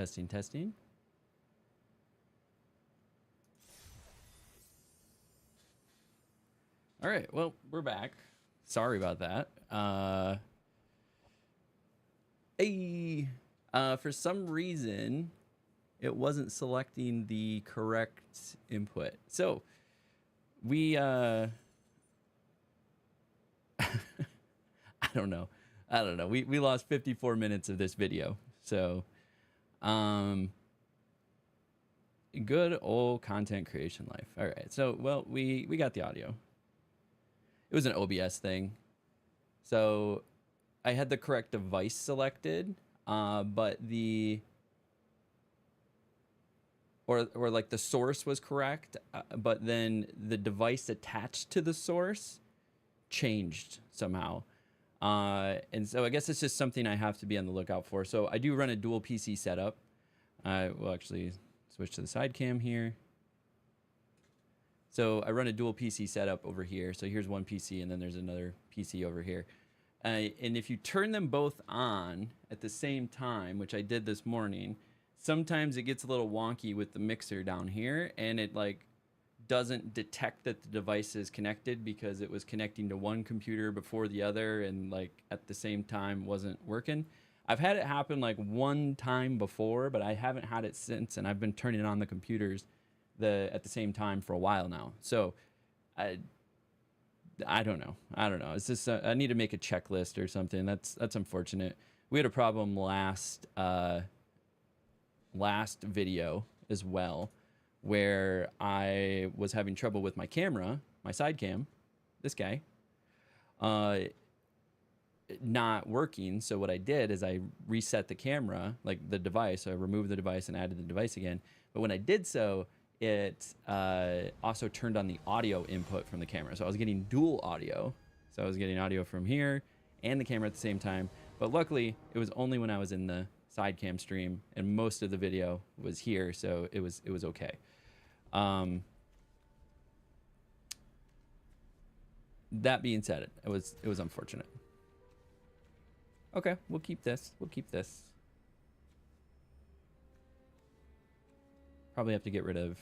Testing, testing. All right, well, we're back. Sorry about that. For some reason, it wasn't selecting the correct input. So we, I don't know. We lost 54 minutes of this video. So, good old content creation life. All right. So, well, we got the audio. It was an OBS thing. So I had the correct device selected, but or like the source was correct, but then the device attached to the source changed somehow. And so I guess it's just something I have to be on the lookout for. So I do run a dual PC setup. I will actually switch to the side cam here. So I run a dual PC setup over here. So here's one PC and then there's another PC over here. And if you turn them both on at the same time, which I did this morning, sometimes it gets a little wonky with the mixer down here, and it like doesn't detect that the device is connected because it was connecting to one computer before the other and like at the same time wasn't working. I've had it happen like one time before, but I haven't had it since, and I've been turning on the computers at the same time for a while now. So I don't know. It's just I need to make a checklist or something. That's unfortunate. We had a problem last video as well, where I was having trouble with my camera, my side cam, this guy, not working. So what I did is I reset the camera, like the device. So I removed the device and added the device again. But when I did so, it also turned on the audio input from the camera. So I was getting dual audio. So I was getting audio from here and the camera at the same time. But luckily, it was only when I was in the side cam stream, and most of the video was here, so it was okay. That being said, it was unfortunate. Okay, we'll keep this. Probably have to get rid of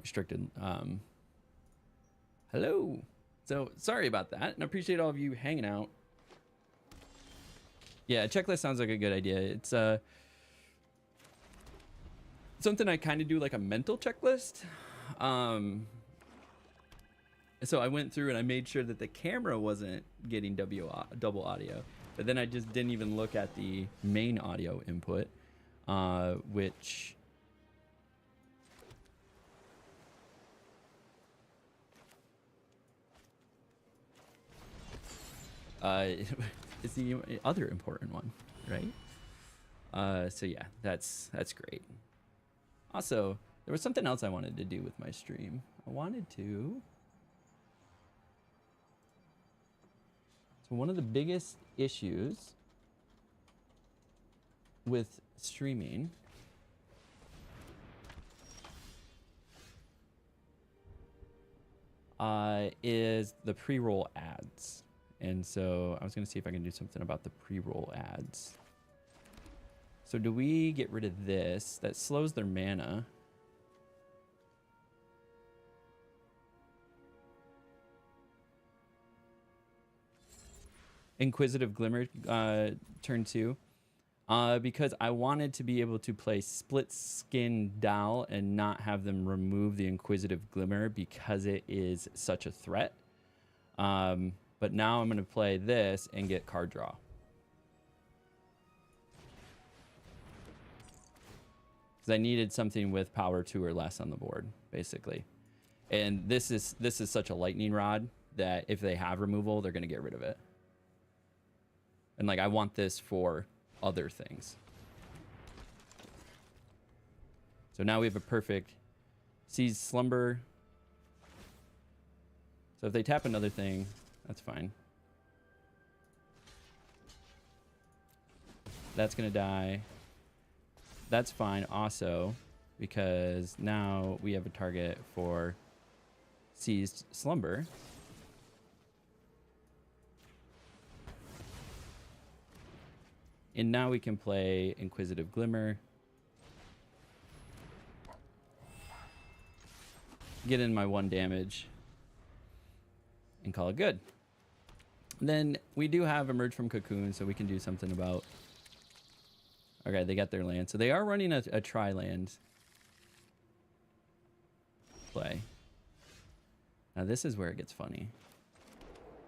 restricted. Hello. So sorry about that, and I appreciate all of you hanging out. Yeah, a checklist sounds like a good idea. It's something I kind of do like a mental checklist. So I went through and I made sure that the camera wasn't getting double audio, but then I just didn't even look at the main audio input, which is the other important one, right? So yeah, that's great. Also, there was something else I wanted to do with my stream. So one of the biggest issues with streaming is the pre-roll ads. And so I was going to see if I can do something about the pre-roll ads. So do we get rid of this? That slows their mana. Inquisitive Glimmer, turn 2. Because I wanted to be able to play Split Skin Dal and not have them remove the Inquisitive Glimmer because it is such a threat. But now I'm going to play this and get card draw. Because I needed something with power 2 or less on the board, basically. And this is such a lightning rod that if they have removal, they're going to get rid of it. And like I want this for other things. So now we have a perfect Seize Slumber. So if they tap another thing, that's fine. That's gonna die. That's fine also, because now we have a target for Seized Slumber. And now we can play Inquisitive Glimmer. Get in my 1 damage. And call it good. And then we do have Emerge from Cocoon, so we can do something about... Okay, they got their land. So they are running a tri-land play. Now this is where it gets funny.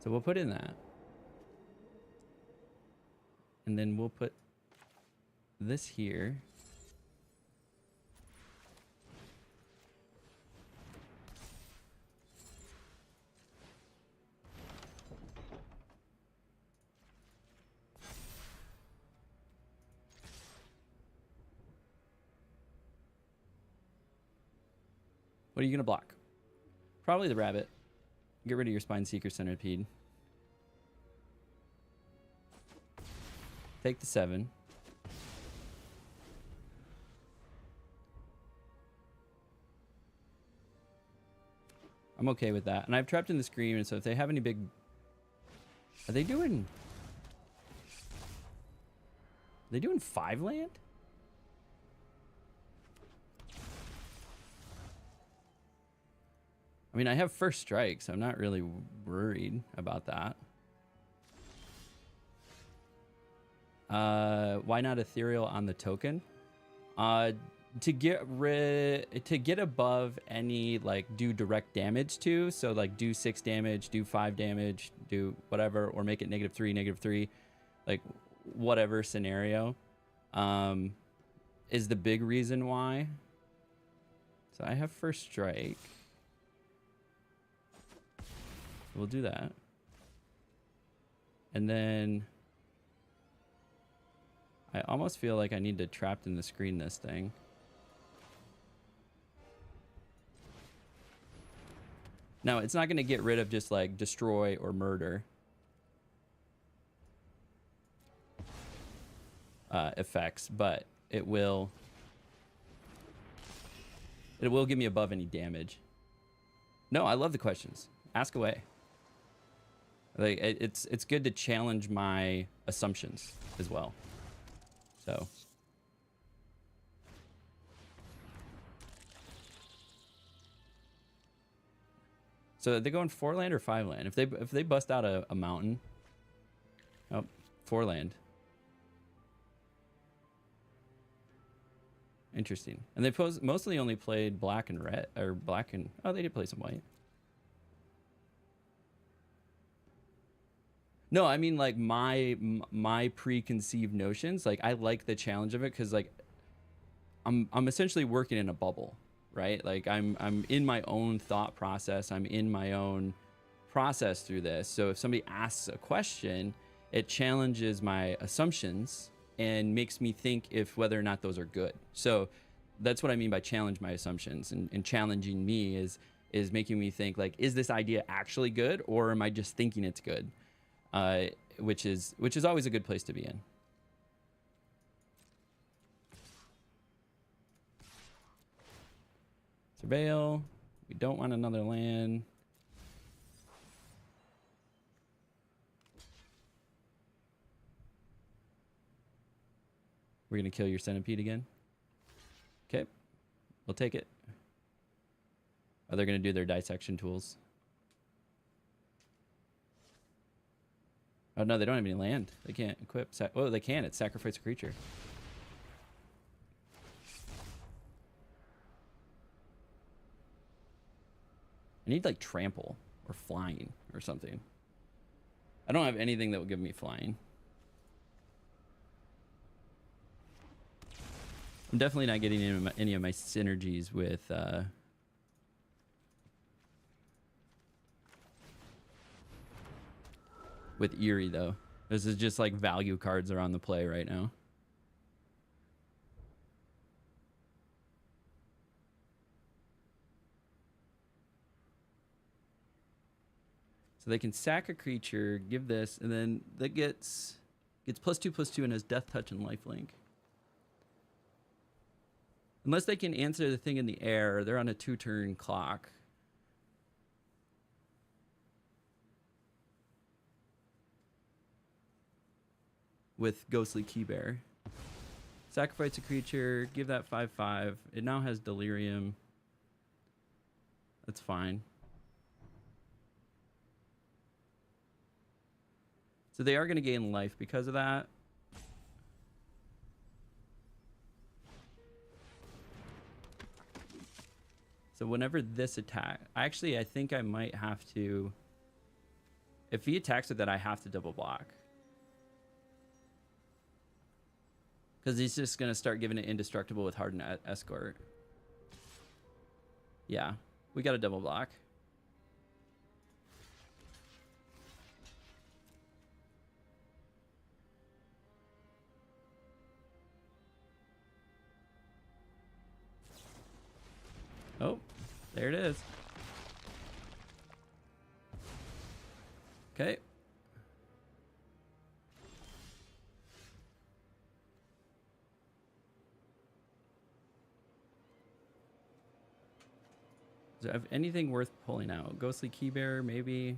So we'll put in that. And then we'll put this here. What are you going to block? Probably the rabbit. Get rid of your Spine Seeker Centipede. Take the 7. I'm okay with that. And I've trapped in the Scream, and so if they have any big... Are they doing 5 land? I mean, I have first strike, so I'm not really worried about that. Why not Ethereal on the token? To get above any, like, do direct damage to, so like do 6 damage, do 5 damage, do whatever, or make it -3, like whatever scenario, is the big reason why. So I have first strike. We'll do that. And then I almost feel like I need to Trapped in the Screen this thing. Now, it's not going to get rid of just like destroy or murder effects, but it will give me above any damage. No, I love the questions. Ask away. Like it's good to challenge my assumptions as well. So they're going 4 land or 5 land. If they bust out a mountain, oh, 4 land. Interesting. And they mostly only played black and red, or black and, oh, they did play some white. No, I mean like my preconceived notions. Like I like the challenge of it because like I'm essentially working in a bubble, right? Like I'm in my own thought process. I'm in my own process through this. So if somebody asks a question, it challenges my assumptions and makes me think if whether or not those are good. So that's what I mean by challenge my assumptions, and challenging me is making me think like, is this idea actually good, or am I just thinking it's good? Which is always a good place to be in. Surveil. We don't want another land. We're gonna kill your centipede again. Okay, we'll take it. Oh, they're gonna do their dissection tools. Oh no, they don't have any land. They can't equip. Oh, they can. It's sacrifice a creature. I need like trample or flying or something. I don't have anything that will give me flying. I'm definitely not getting any of my synergies with Eerie though. This is just like value cards are on the play right now. So they can sack a creature, give this, and then that gets +2/+2 and has Death Touch and Lifelink. Unless they can answer the thing in the air, they're on a 2-turn clock. with Ghostly Key Bear. Sacrifice a creature, give that 5/5. It now has Delirium. That's fine. So they are going to gain life because of that. So whenever this attack, actually, I think I might have to. If he attacks with that, I have to double block. Because he's just going to start giving it indestructible with Hardened Escort. Yeah, we got a double block. Oh, there it is. Okay. Do I have anything worth pulling out? Ghostly Key Bear, maybe.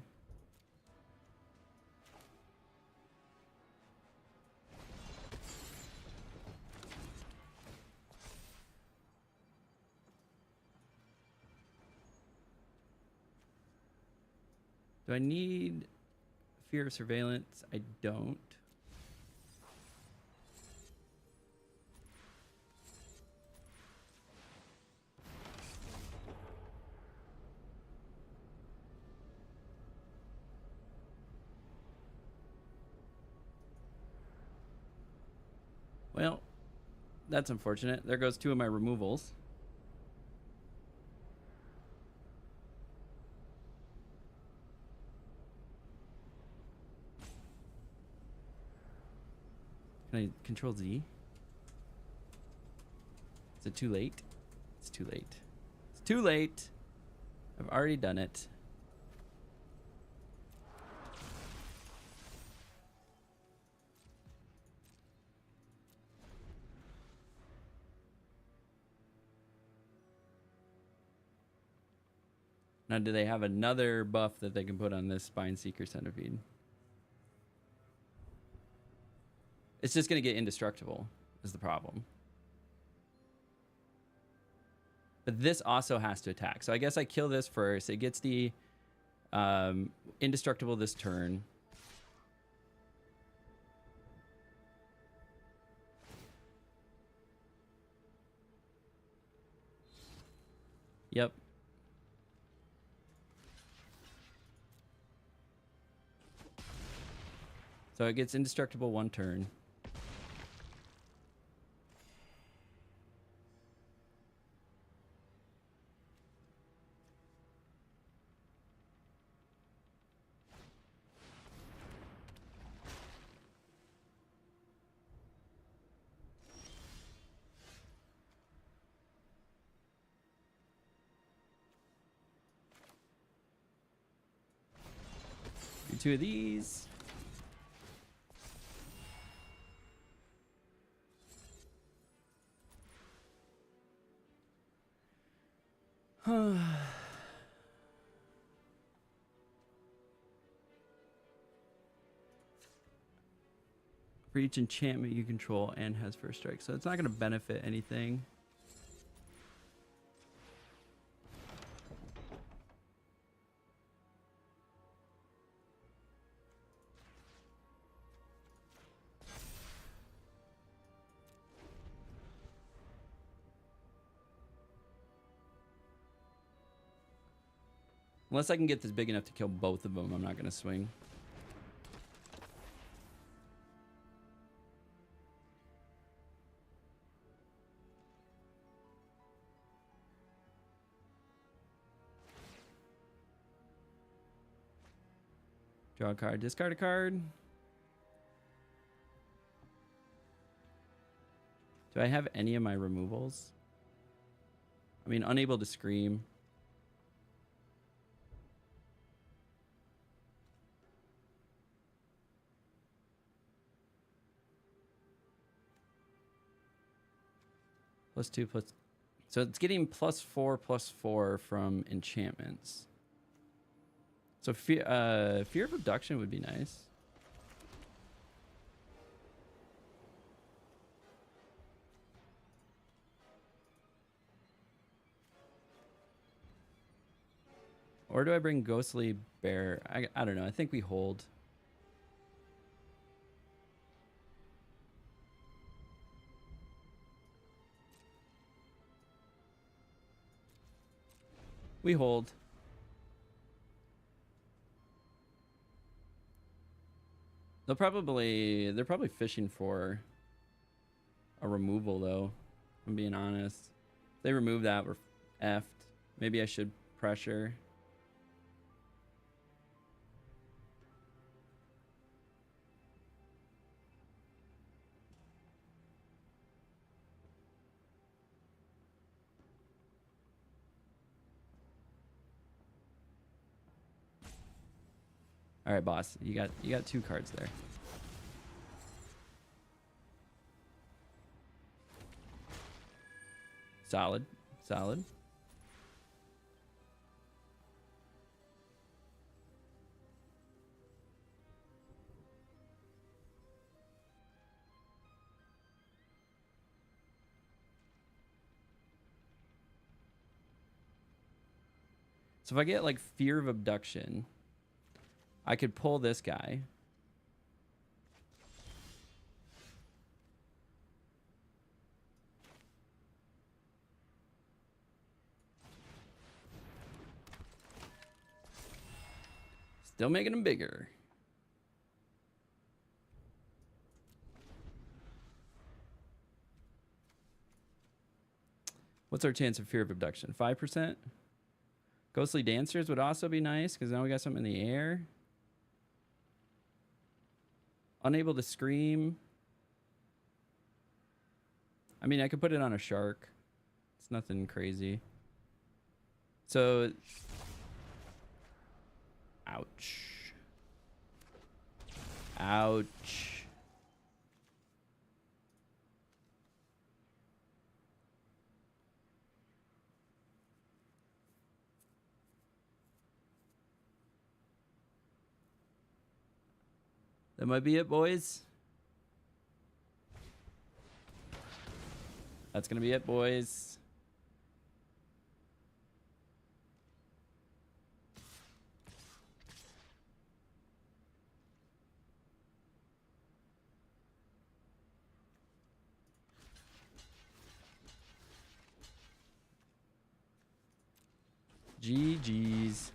Do I need Fear of Surveillance? I don't. Well, that's unfortunate. There goes 2 of my removals. Can I control Z? Is it too late? It's too late. It's too late. I've already done it. Now, do they have another buff that they can put on this Spineseeker Centipede? It's just going to get indestructible is the problem. But this also has to attack. So I guess I kill this first. It gets the indestructible this turn. Yep. So it gets indestructible 1 turn. Do 2 of these. For each enchantment you control and has first strike. So it's not going to benefit anything. Unless I can get this big enough to kill both of them, I'm not going to swing. Draw a card, discard a card. Do I have any of my removals? I mean, unable to scream. +2 plus. So it's getting +4/+4 from enchantments. So fear of abduction would be nice. Or do I bring Ghostly Bear? I don't know. I think we hold. We hold. They're probably fishing for a removal though. If I'm being honest. If they remove that, we're effed. Maybe I should pressure. All right, boss. You got 2 cards there. Solid. Solid. So if I get like Fear of Abduction, I could pull this guy. Still making them bigger. What's our chance of Fear of Abduction? 5%? Ghostly Dancers would also be nice because now we got something in the air. Unable to Scream. I mean, I could put it on a shark. It's nothing crazy. So, ouch. Ouch. That might be it, boys. That's gonna be it, boys. GG's.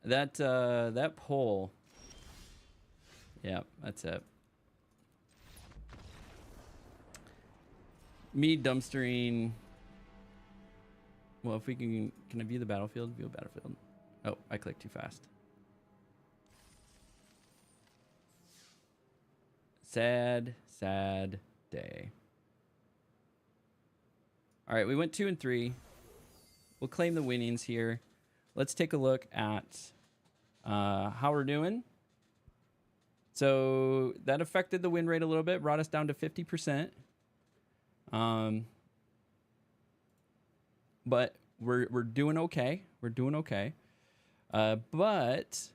That poll. Yeah, that's it. Me dumpstering. Well, if we can I view the battlefield? View a battlefield. Oh, I clicked too fast. Sad, sad day. All right, we went 2 and 3. We'll claim the winnings here. Let's take a look at how we're doing. So that affected the win rate a little bit, brought us down to 50%. But we're doing okay. We're doing okay. But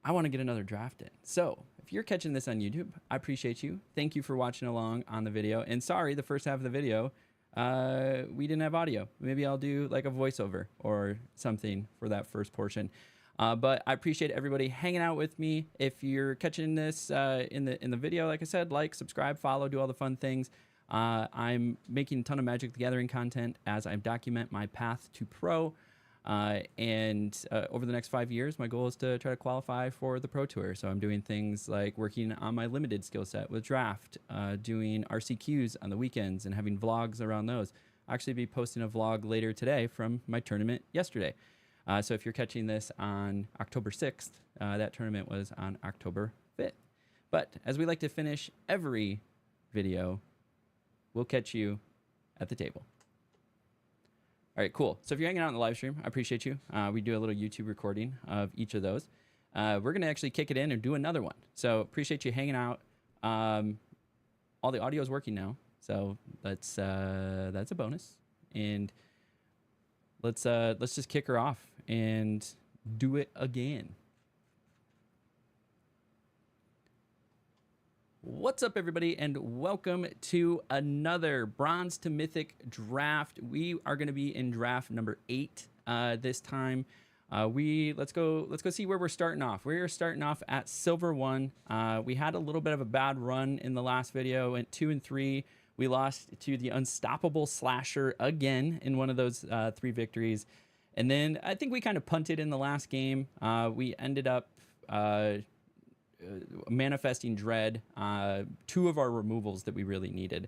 I want to get another draft in. So if you're catching this on YouTube, I appreciate you. Thank you for watching along on the video. And sorry, the first half of the video, we didn't have audio. Maybe I'll do like a voiceover or something for that first portion. But I appreciate everybody hanging out with me. If you're catching this in the video, like I said, like, subscribe, follow, do all the fun things. I'm making a ton of Magic the Gathering content as I document my path to pro. And over the next 5 years, my goal is to try to qualify for the Pro Tour. So I'm doing things like working on my limited skill set with draft, doing RCQs on the weekends and having vlogs around those. I'll actually be posting a vlog later today from my tournament yesterday. So if you're catching this on October 6th, that tournament was on October 5th. But as we like to finish every video, we'll catch you at the table. All right, cool. So if you're hanging out in the live stream, I appreciate you. We do a little YouTube recording of each of those. We're going to actually kick it in and do another one. So appreciate you hanging out. All the audio is working now, so that's a bonus. And let's just kick her off and do it again. What's up, everybody, and welcome to another Bronze to Mythic draft. We are going to be in draft number 8 this time. Let's go see where we're starting off. We're starting off at Silver 1. We had a little bit of a bad run in the last video, went 2 and 3. We lost to the Unstoppable Slasher again in one of those 3 victories. And then I think we kind of punted in the last game. We ended up manifesting Dread, 2 of our removals that we really needed,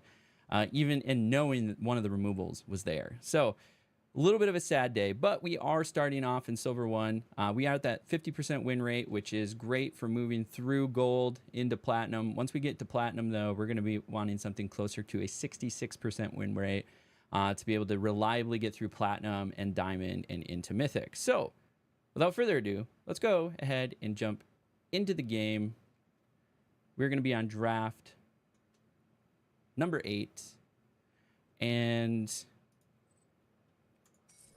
even in knowing that one of the removals was there. So a little bit of a sad day, but we are starting off in Silver 1. We are at that 50% win rate, which is great for moving through Gold into Platinum. Once we get to Platinum, though, we're going to be wanting something closer to a 66% win rate to be able to reliably get through Platinum and Diamond and into Mythic. So without further ado, let's go ahead and jump into the game. We're going to be on draft number 8, and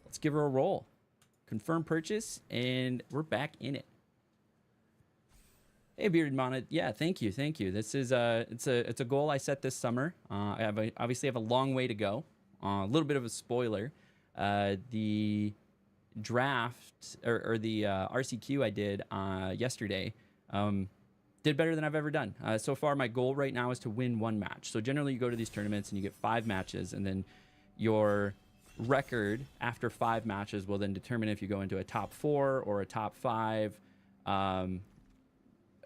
let's give her a roll. Confirm purchase, and we're back in it. Hey, Bearded Mana. Yeah, thank you. This is it's a goal I set this summer. I obviously have a long way to go. A little bit of a spoiler. The draft or the RCQ I did yesterday did better than I've ever done. So far, my goal right now is to win 1 match. So generally, you go to these tournaments and you get 5 matches, and then your record after 5 matches will then determine if you go into a top 4 or a top 5 or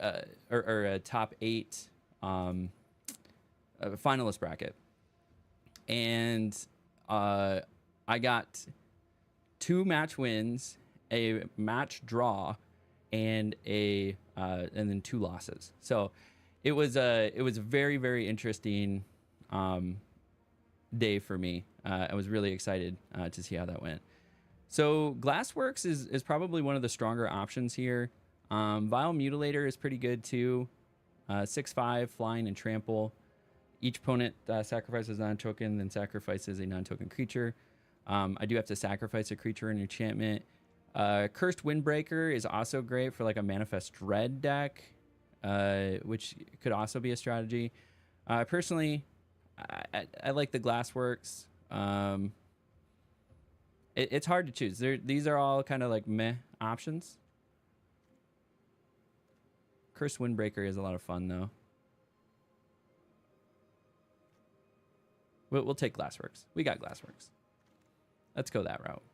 a top 8 finalist bracket. And I got 2 match wins, a match draw, and then 2 losses. So it was a very, very interesting day for me. I was really excited to see how that went. So Glassworks is probably one of the stronger options here. Vile Mutilator is pretty good too. 6/5 flying and trample. Each opponent sacrifices a non-token, then sacrifices a non-token creature. I do have to sacrifice a creature in enchantment. Cursed Windbreaker is also great for like a Manifest Dread deck, which could also be a strategy. Personally, I like the Glassworks. It's hard to choose. These are all kind of like meh options. Cursed Windbreaker is a lot of fun though. We'll take Glassworks. We got Glassworks. Let's go that route.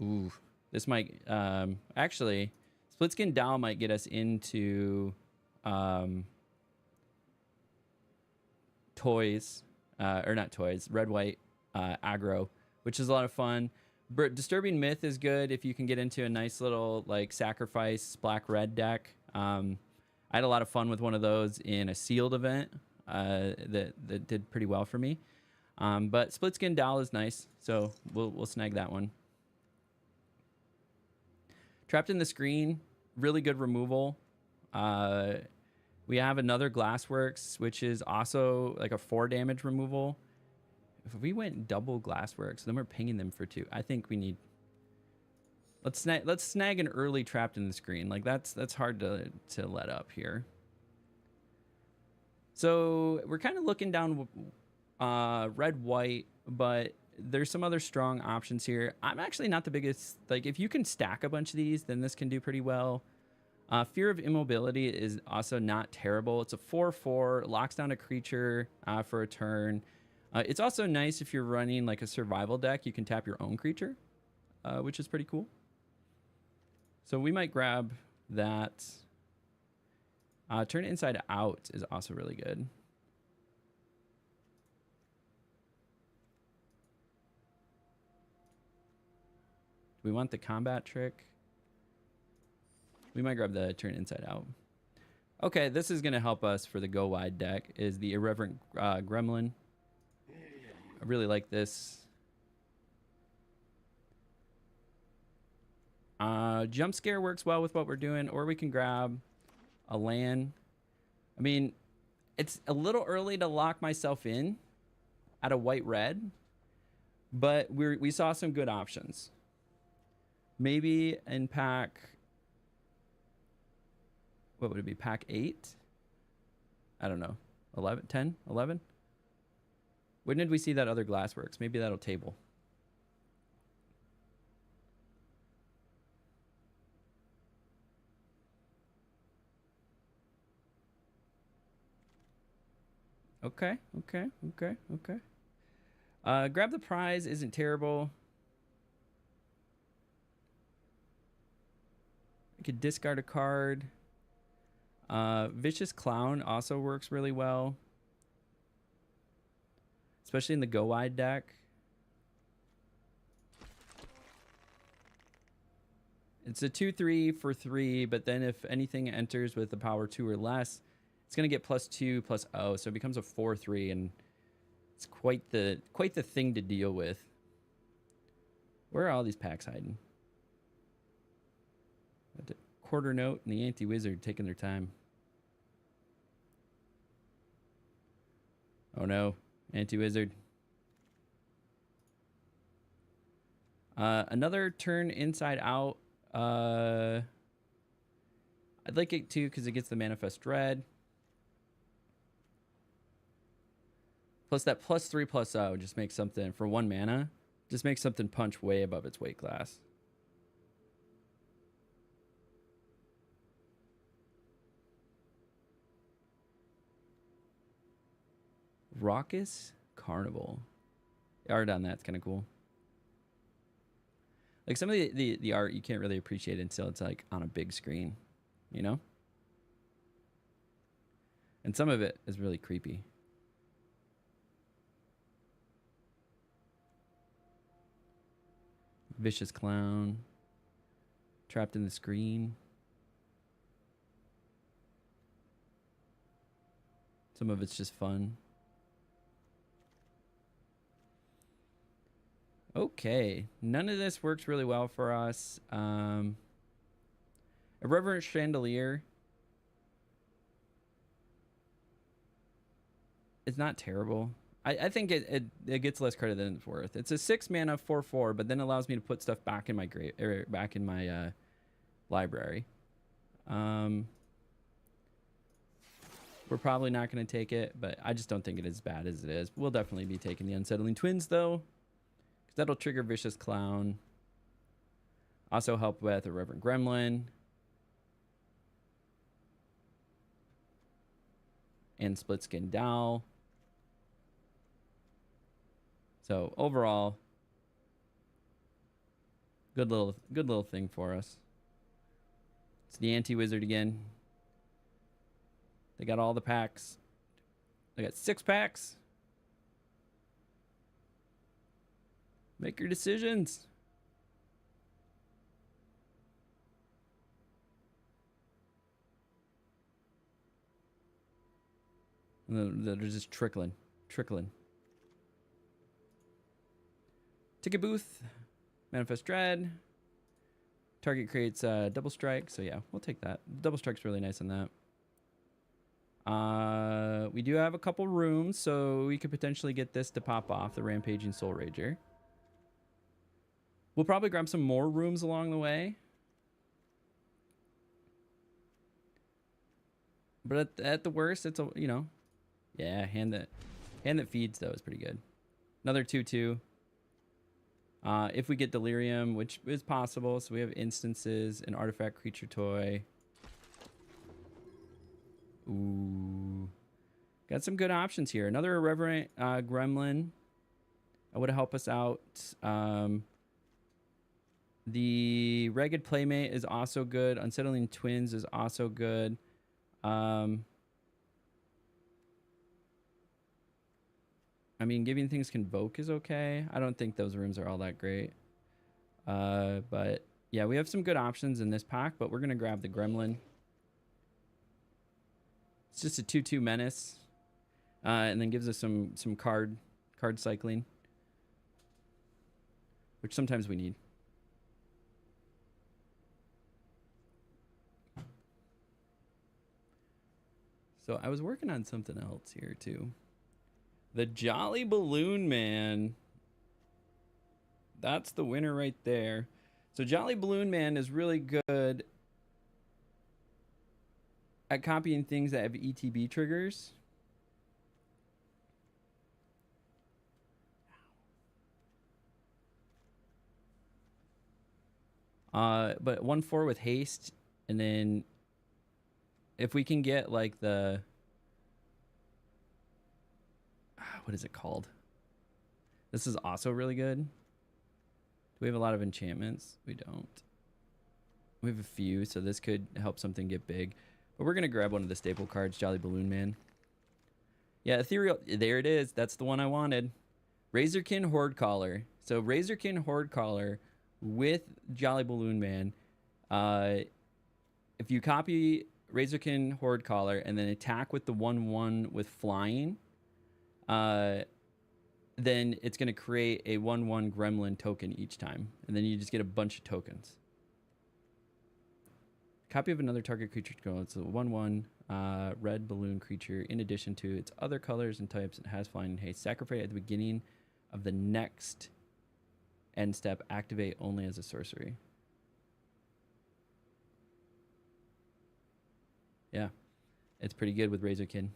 Ooh, this might actually, Splitskin Doll might get us into toys, or not toys, red white aggro, which is a lot of fun. Disturbing Myth is good if you can get into a nice little like sacrifice black red deck. I had a lot of fun with one of those in a sealed event that did pretty well for me. But Splitskin Doll is nice, so we'll snag that one. Trapped in the Screen, really good removal. We have another Glassworks, which is also like a 4 damage removal. If we went double Glassworks, then we're pinging them for 2. I think we need. Let's snag an early Trapped in the Screen. Like that's hard to let up here. So we're kind of looking down red white, but there's some other strong options here. I'm actually not the biggest, like if you can stack a bunch of these, then this can do pretty well. Fear of Immobility is also not terrible. It's a 4/4, locks down a creature for a turn. It's also nice if you're running like a survival deck, you can tap your own creature, which is pretty cool. So we might grab that. Turn it Inside Out is also really good. We want the combat trick. We might grab the Turn Inside Out. Okay, this is going to help us for the Go Wide deck, is the Irreverent Gremlin. I really like this. Jump Scare works well with what we're doing, or we can grab a land. I mean, it's a little early to lock myself in at a white-red, but we saw some good options. Maybe in pack, what would it be, pack 8? I don't know. 11, 10, 11? When did we see that other Glassworks? Maybe that'll table. Okay. Grab the prize isn't terrible. I could discard a card. Vicious Clown also works really well, especially in the Go Wide deck. It's a 2/3 for 3, but then if anything enters with the power 2 or less, it's going to get +2/+0, so it becomes a 4/3, and it's quite the thing to deal with. Where are all these packs hiding? The Quarter Note and the Anti-Wizard taking their time. Oh no, Anti-Wizard. Another turn inside out. I'd like it too because it gets the Manifest Dread. Plus that +3/+0 just makes something, for 1 mana, just makes something punch way above its weight class. Raucous Carnival. The art on that's kind of cool. Like some of the art you can't really appreciate until it's like on a big screen, you know? And some of it is really creepy. Vicious Clown. Trapped in the Screen. Some of it's just fun. Okay, none of this works really well for us. Irreverent Chandelier. It's not terrible. I think it gets less credit than it's worth. It's a 6 mana 4/4, but then allows me to put stuff back in my library. We're probably not going to take it, but I just don't think it is as bad as it is. We'll definitely be taking the Unsettling Twins though, because that'll trigger Vicious Clown. Also help with a Reverend Gremlin and Split Skin Doll. So overall, good little thing for us. It's the Anti-Wizard again. They got all the packs. They got 6 packs. Make your decisions. They're just trickling. Ticket Booth, Manifest Dread. Target creates Double Strike, so yeah, we'll take that. Double Strike's really nice on that. We do have a couple rooms, so we could potentially get this to pop off, the Rampaging Soul Rager. We'll probably grab some more rooms along the way. But at the worst, it's a, you know, yeah, hand that feeds though is pretty good. Another 2/2. If we get Delirium, which is possible, so we have Instances, an Artifact Creature Toy. Ooh, got some good options here. Another Irreverent Gremlin. That would help us out. The Ragged Playmate is also good. Unsettling Twins is also good. I mean, Giving Things Convoke is okay. I don't think those rooms are all that great. But yeah, we have some good options in this pack, but we're going to grab the Gremlin. It's just a 2/2 menace. And then gives us some card cycling, which sometimes we need. So I was working on something else here too. The Jolly Balloon Man. That's the winner right there. So Jolly Balloon Man is really good at copying things that have ETB triggers. But 1/4 with haste, and then if we can get like the what is it called? This is also really good. Do we have a lot of enchantments? We don't. We have a few, so this could help something get big. But we're gonna grab one of the staple cards, Jolly Balloon Man. Yeah, ethereal. There it is. That's the one I wanted. Razorkin Horde Caller. So Razorkin Horde Caller with Jolly Balloon Man. If you copy Razorkin Horde Caller and then attack with the 1/1 with flying, then it's going to create a 1/1 gremlin token each time. And then you just get a bunch of tokens. Copy of another target creature. It's a 1/1 red balloon creature. In addition to its other colors and types, it has flying and haste. Sacrifice at the beginning of the next end step. Activate only as a sorcery. Yeah, it's pretty good with Razorkin.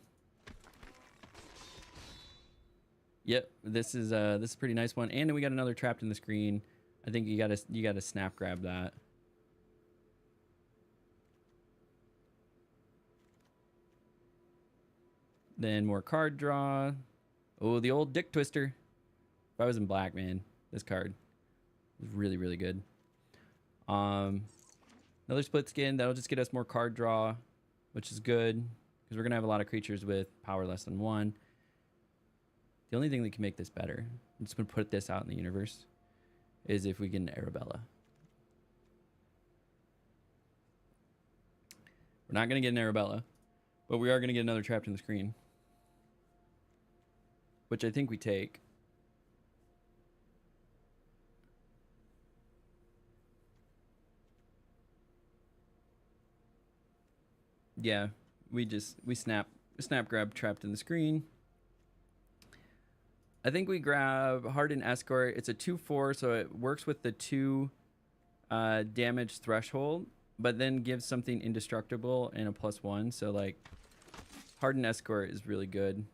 Yep, this is a pretty nice one. And then we got another trapped in the screen. I think you gotta snap grab that. Then more card draw. Oh, the old Dick Twister. If I was in black, man, this card was really, really good. Another split skin. That'll just get us more card draw, which is good because we're going to have a lot of creatures with power less than 1. The only thing that can make this better, I'm just going to put this out in the universe, is if we get an Arabella. We're not going to get an Arabella, but we are going to get another trapped in the screen, which I think we take. Yeah, we snap grab trapped in the screen. I think we grab Hardened Escort. It's a 2/4, so it works with the 2 damage threshold, but then gives something indestructible and a +1. So like Hardened Escort is really good.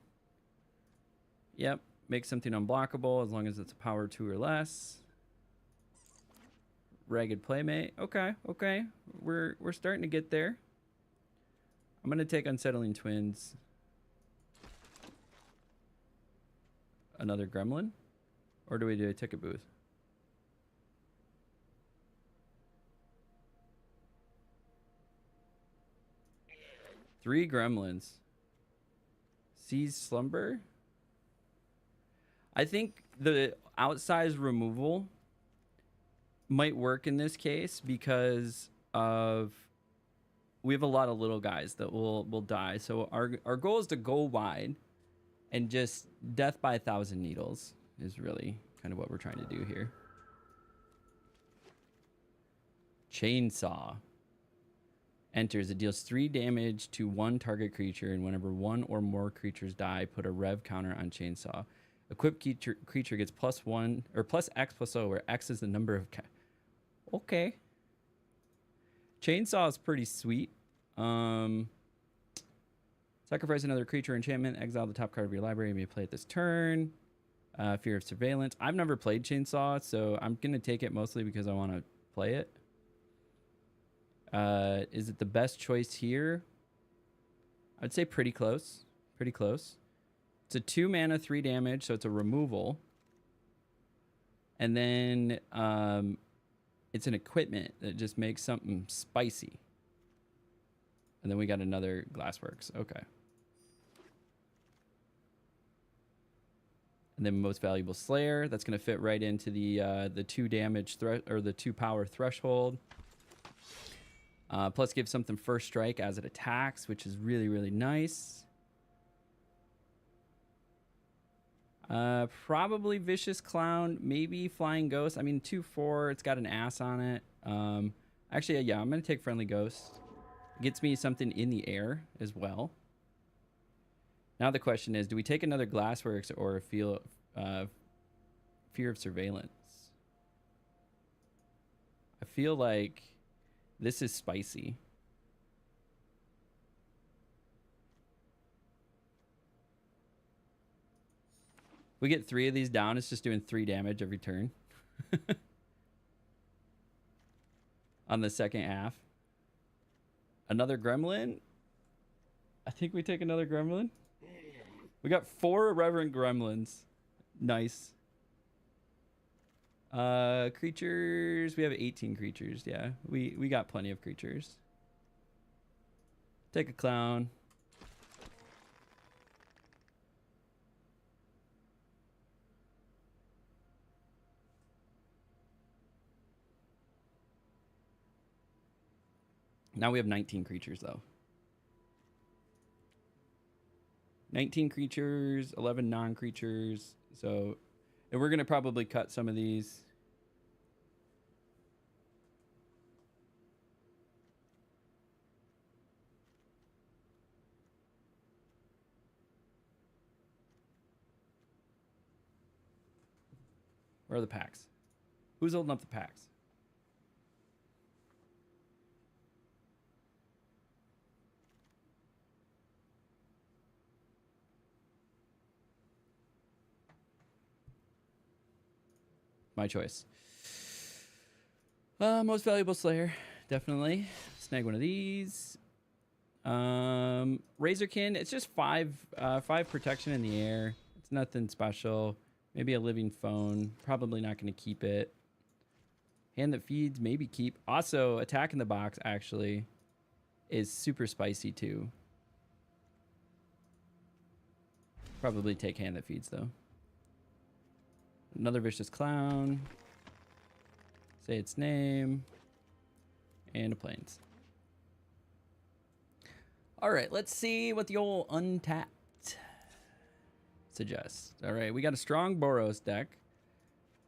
Yep, make something unblockable as long as it's a power 2 or less. Ragged Playmate. Okay. We're starting to get there. I'm gonna take Unsettling Twins. Another Gremlin? Or do we do a ticket booth? Three Gremlins. Seize Slumber? I think the outsized removal might work in this case because of we have a lot of little guys that will die. So our goal is to go wide and just death by 1,000 needles is really kind of what we're trying to do here. Chainsaw. Enters. It deals 3 damage to 1 target creature, and whenever 1 or more creatures die, put a rev counter on Chainsaw. Equipped creature gets +1 or +X+0, where X is the number of... Okay. Chainsaw is pretty sweet. Sacrifice another creature enchantment. Exile the top card of your library. You may play it this turn. Fear of Surveillance. I've never played Chainsaw, so I'm going to take it mostly because I want to play it. Is it the best choice here? I'd say pretty close. Pretty close. It's a 2 mana, 3 damage, so it's a removal. And then it's an equipment that just makes something spicy. And then we got another Glassworks. Okay. And then Most Valuable Slayer. That's going to fit right into the 2 damage or the 2 power threshold. Plus give something first strike as it attacks, which is really, really nice. Probably Vicious Clown, maybe Flying Ghost. I mean, 2/4, it's got an ass on it. Actually, yeah, I'm going to take Friendly Ghost. It gets me something in the air as well. Now the question is, do we take another Glassworks or Fear of Surveillance? I feel like this is spicy. We get 3 of these down. It's just doing 3 damage every turn. On the second half. Another gremlin. I think we take another gremlin. We got 4 irreverent gremlins. Nice. Creatures. We have 18 creatures. Yeah, we got plenty of creatures. Take a clown. Now we have 19 creatures, though. 19 creatures, 11 non-creatures. So, and we're going to probably cut some of these. Where are the packs? Who's holding up the packs? My choice. Most valuable Slayer, definitely. Snag one of these. Razorkin, it's just 5 protection in the air. It's nothing special. Maybe a living phone. Probably not going to keep it. Hand that feeds, maybe keep. Also, attack in the box actually is super spicy too. Probably take hand that feeds though. Another vicious clown. Say its name. And a plains. All right, let's see what the old untapped suggests. All right, we got a strong Boros deck.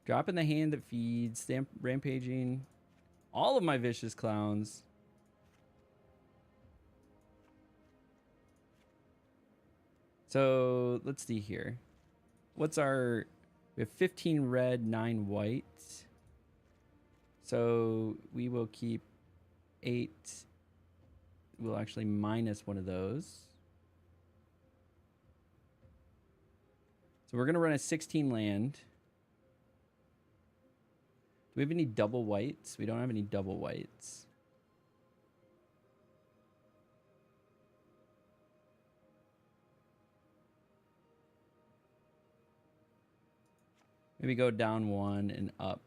Drop in the hand that feeds. Rampaging. All of my vicious clowns. So let's see here. What's our... We have 15 red, 9 white. So we will keep 8. We'll actually minus one of those. So we're going to run a 16 land. Do we have any double whites? We don't have any double whites. Maybe go down 1 and up.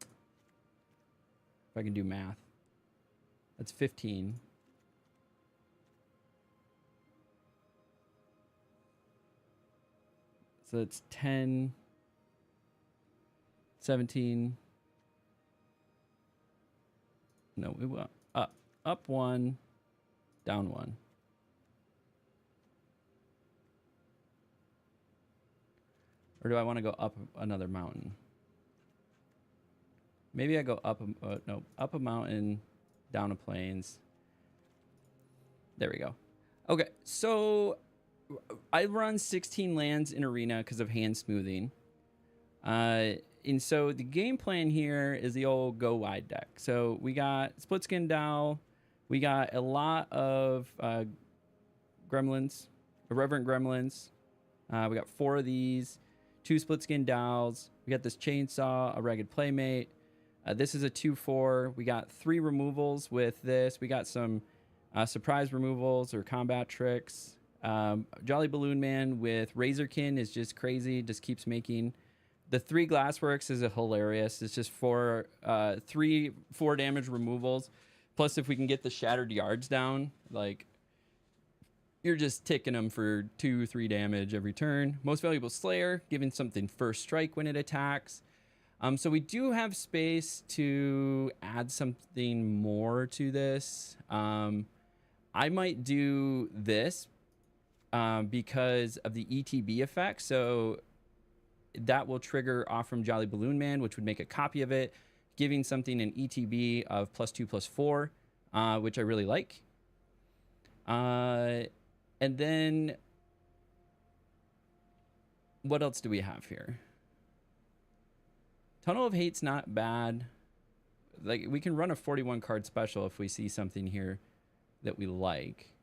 If I can do math. That's 15. So it's 10, 17. No, we will up. Up 1, down 1. Or do I want to go up another mountain? Maybe I go up, no, up a mountain, down a plains. There we go. Okay, so I run 16 lands in Arena because of hand smoothing. And so the game plan here is the old go wide deck. So we got Split Skin Dow. We got a lot of gremlins, irreverent gremlins. We got 4 of these. 2 split skin Dows. We got this chainsaw, a ragged playmate. This is a 2/4. We got 3 removals with this. We got some surprise removals or combat tricks. Jolly Balloon Man with Razorkin is just crazy. Just keeps making. The 3 Glassworks is hilarious. It's just 4 damage removals. Plus, if we can get the Shattered Yards down, like, you're just ticking them for 2-3 damage every turn. Most Valuable Slayer, giving something first strike when it attacks. So we do have space to add something more to this. I might do this because of the ETB effect. So that will trigger off from Jolly Balloon Man, which would make a copy of it, giving something an ETB of +2/+4, which I really like. And then what else do we have here? Tunnel of Hate's not bad. Like, we can run a 41 card special if we see something here that we like.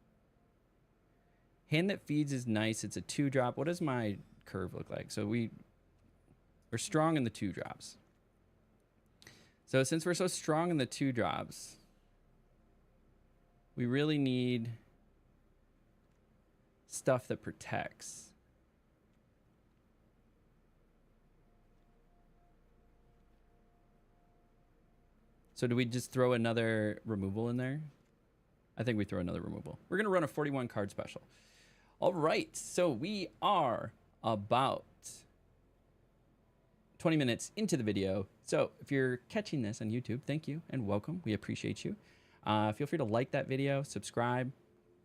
Hand that Feeds is nice. It's a 2-drop. What does my curve look like? So we're strong in the 2-drops. So since we're so strong in the 2-drops, we really need stuff that protects. So do we just throw another removal in there? I think we throw another removal. We're going to run a 41 card special. All right. So we are about 20 minutes into the video. So if you're catching this on YouTube, thank you and welcome. We appreciate you. Feel free to like that video, subscribe.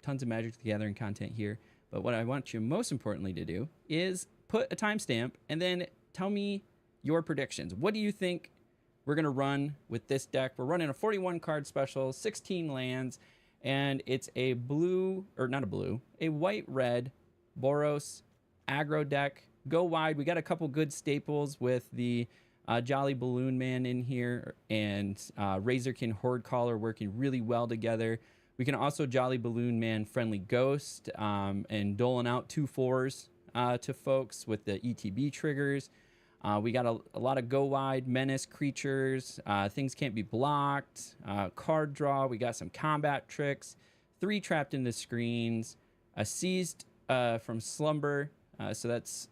Tons of Magic the Gathering content here. But what I want you most importantly to do is put a timestamp and then tell me your predictions. What do you think we're going to run with this deck? We're running a 41 card special, 16 lands, and it's a white-red Boros aggro deck. Go wide. We got a couple good staples with the Jolly Balloon Man in here and Razorkin Horde Caller working really well together. We can also Jolly Balloon Man Friendly Ghost and doling out 2/4s to folks with the ETB triggers. We got a lot of go wide menace creatures. Things can't be blocked. Card draw. We got some combat tricks. 3 trapped in the screens. A seized from slumber. So that's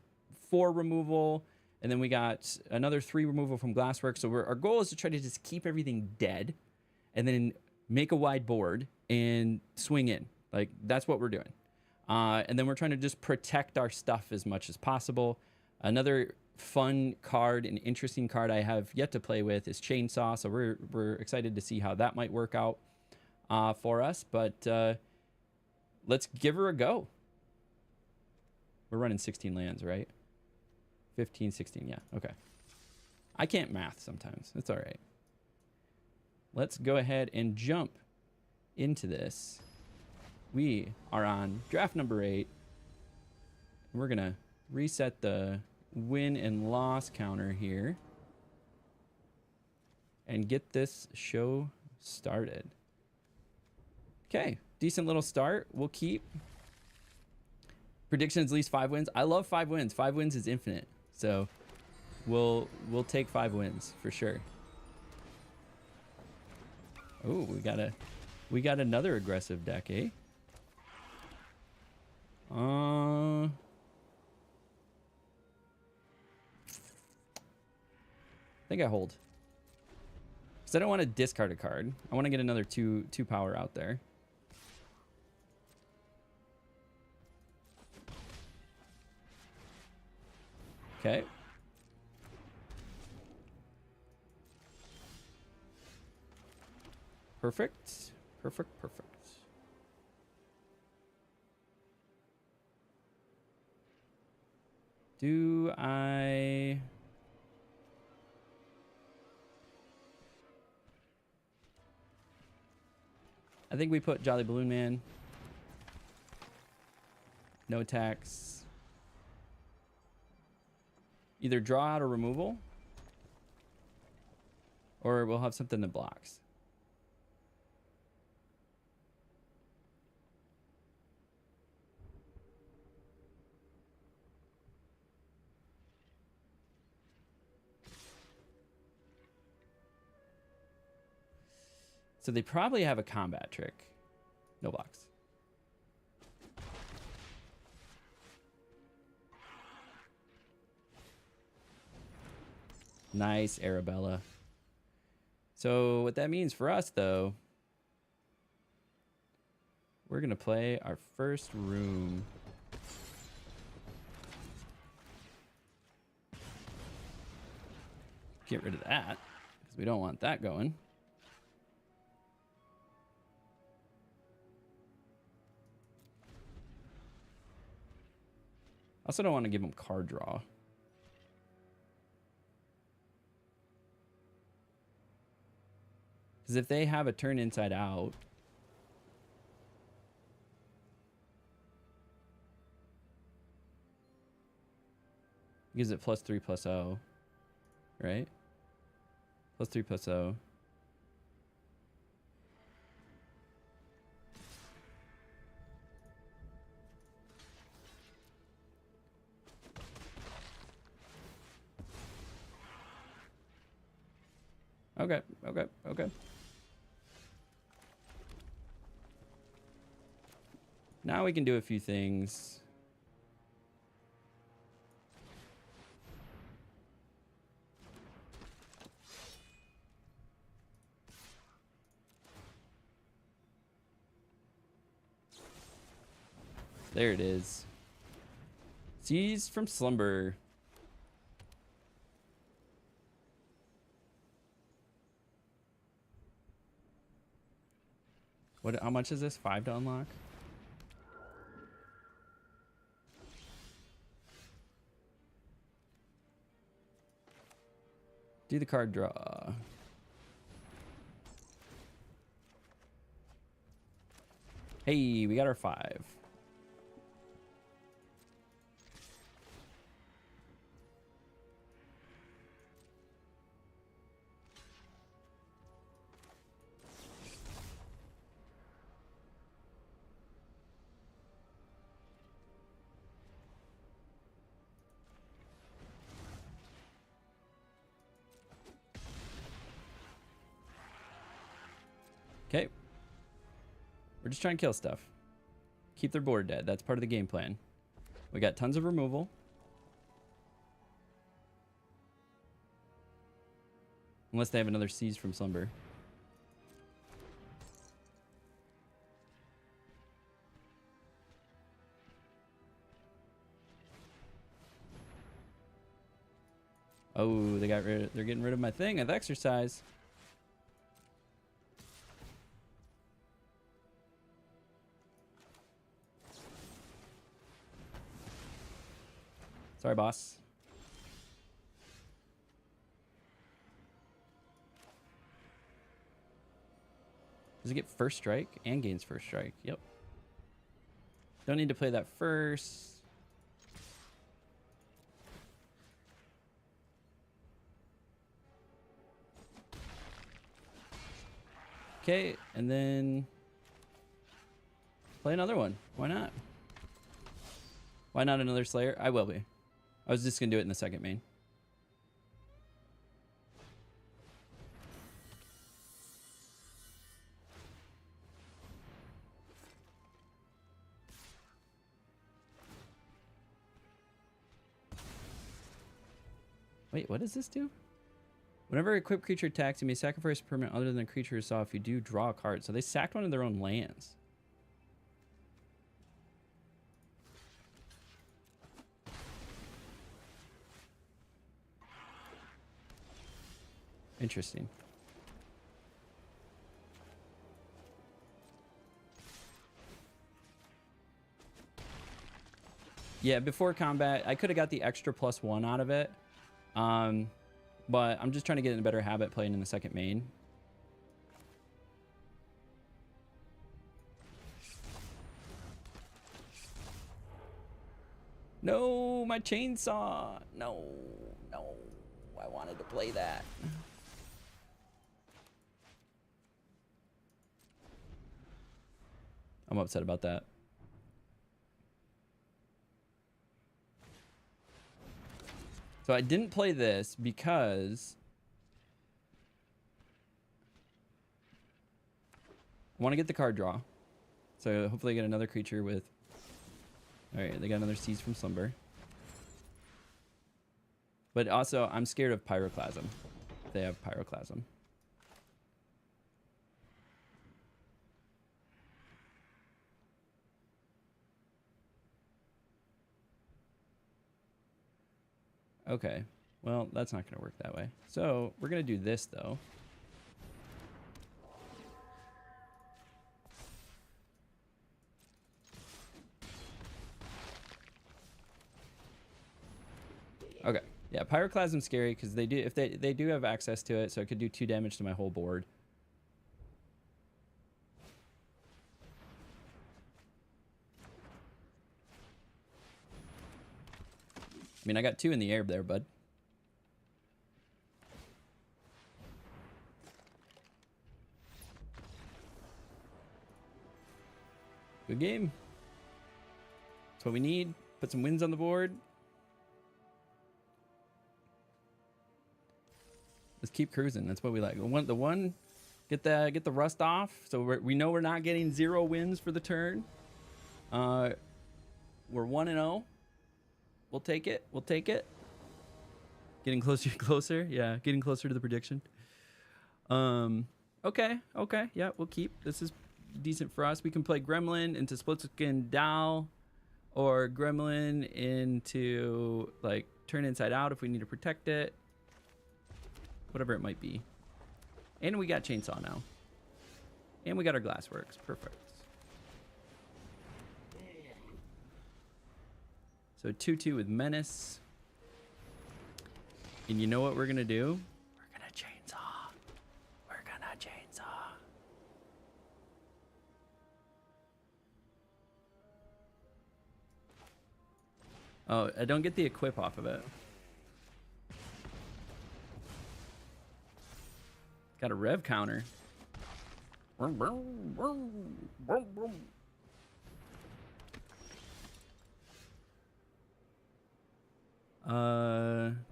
4 removal. And then we got another 3 removal from Glasswork. So our goal is to try to just keep everything dead and then make a wide board and swing in. Like, that's what we're doing. And then we're trying to just protect our stuff as much as possible. Another fun card, an interesting card I have yet to play with is Chainsaw. So we're excited to see how that might work out for us. But let's give her a go. We're running 16 lands, right? 15, 16, yeah, okay. I can't math sometimes. It's all right. Let's go ahead and jump into this. We are on draft number 8. We're going to reset the win and loss counter here and get this show started. Okay, decent little start. We'll keep. Predictions, at least 5 wins. I love 5 wins. 5 wins is infinite. So we'll take 5 wins for sure. Oh, we got another aggressive deck, eh? I think I hold. Because I don't want to discard a card. I want to get another 2 power out there. Okay. Perfect. Perfect, perfect. Do I think we put Jolly Balloon Man. No attacks. Either draw out a removal, or we'll have something that blocks. So they probably have a combat trick. No blocks. Nice, Arabella. So what that means for us, though, we're going to play our first room. Get rid of that, because we don't want that going. I also don't want to give them card draw. Because if they have a turn inside out, gives it +3/+0, right? +3/+0. Okay, okay, okay. Now we can do a few things. There it is. Seized from slumber. What? How much is this? 5 to unlock? Do the card draw. Hey, we got our 5. Okay. We're just trying to kill stuff. Keep their board dead. That's part of the game plan. We got tons of removal. Unless they have another seize from slumber. Oh, they're getting rid of my thing of exercise. Sorry, boss. Does it get first strike and gains first strike? Yep. Don't need to play that first. Okay, and then play another one. Why not? Why not another Slayer? I will be. I was just going to do it in the second main. Wait, what does this do? Whenever an equipped creature attacks, you may sacrifice a permanent other than the creature you saw. If you do, draw a card. So they sacked one of their own lands. Interesting. Yeah, before combat, I could have got the extra +1 out of it. But I'm just trying to get in a better habit playing in the second main. No, my chainsaw. No, no. I wanted to play that. I'm upset about that. So I didn't play this because I want to get the card draw. So hopefully I get another creature with... Alright, they got another Seize from Slumber. But also, I'm scared of Pyroclasm. They have Pyroclasm. Okay, well, that's not going to work that way. So we're going to do this, though. Okay, yeah, Pyroclasm's scary because they do, if they do have access to it, so it could do 2 damage to my whole board. I mean, I got 2 in the air there, bud. Good game. That's what we need. Put some wins on the board. Let's keep cruising. That's what we like. The one, get the rust off. So we know we're not getting 0 wins for the turn. We're 1-0. We'll take it. We'll take it. Getting closer and closer. Yeah, getting closer to the prediction. Okay. Yeah, we'll keep. This is decent for us. We can play Gremlin into Split Skin Dow, or Gremlin into like turn inside out if we need to protect it. Whatever it might be. And we got Chainsaw now. And we got our Glassworks. Perfect. So 2-2 with Menace. And you know what we're going to do? We're going to Chainsaw. We're going to Chainsaw. Oh, I don't get the equip off of it. Got a rev counter. Do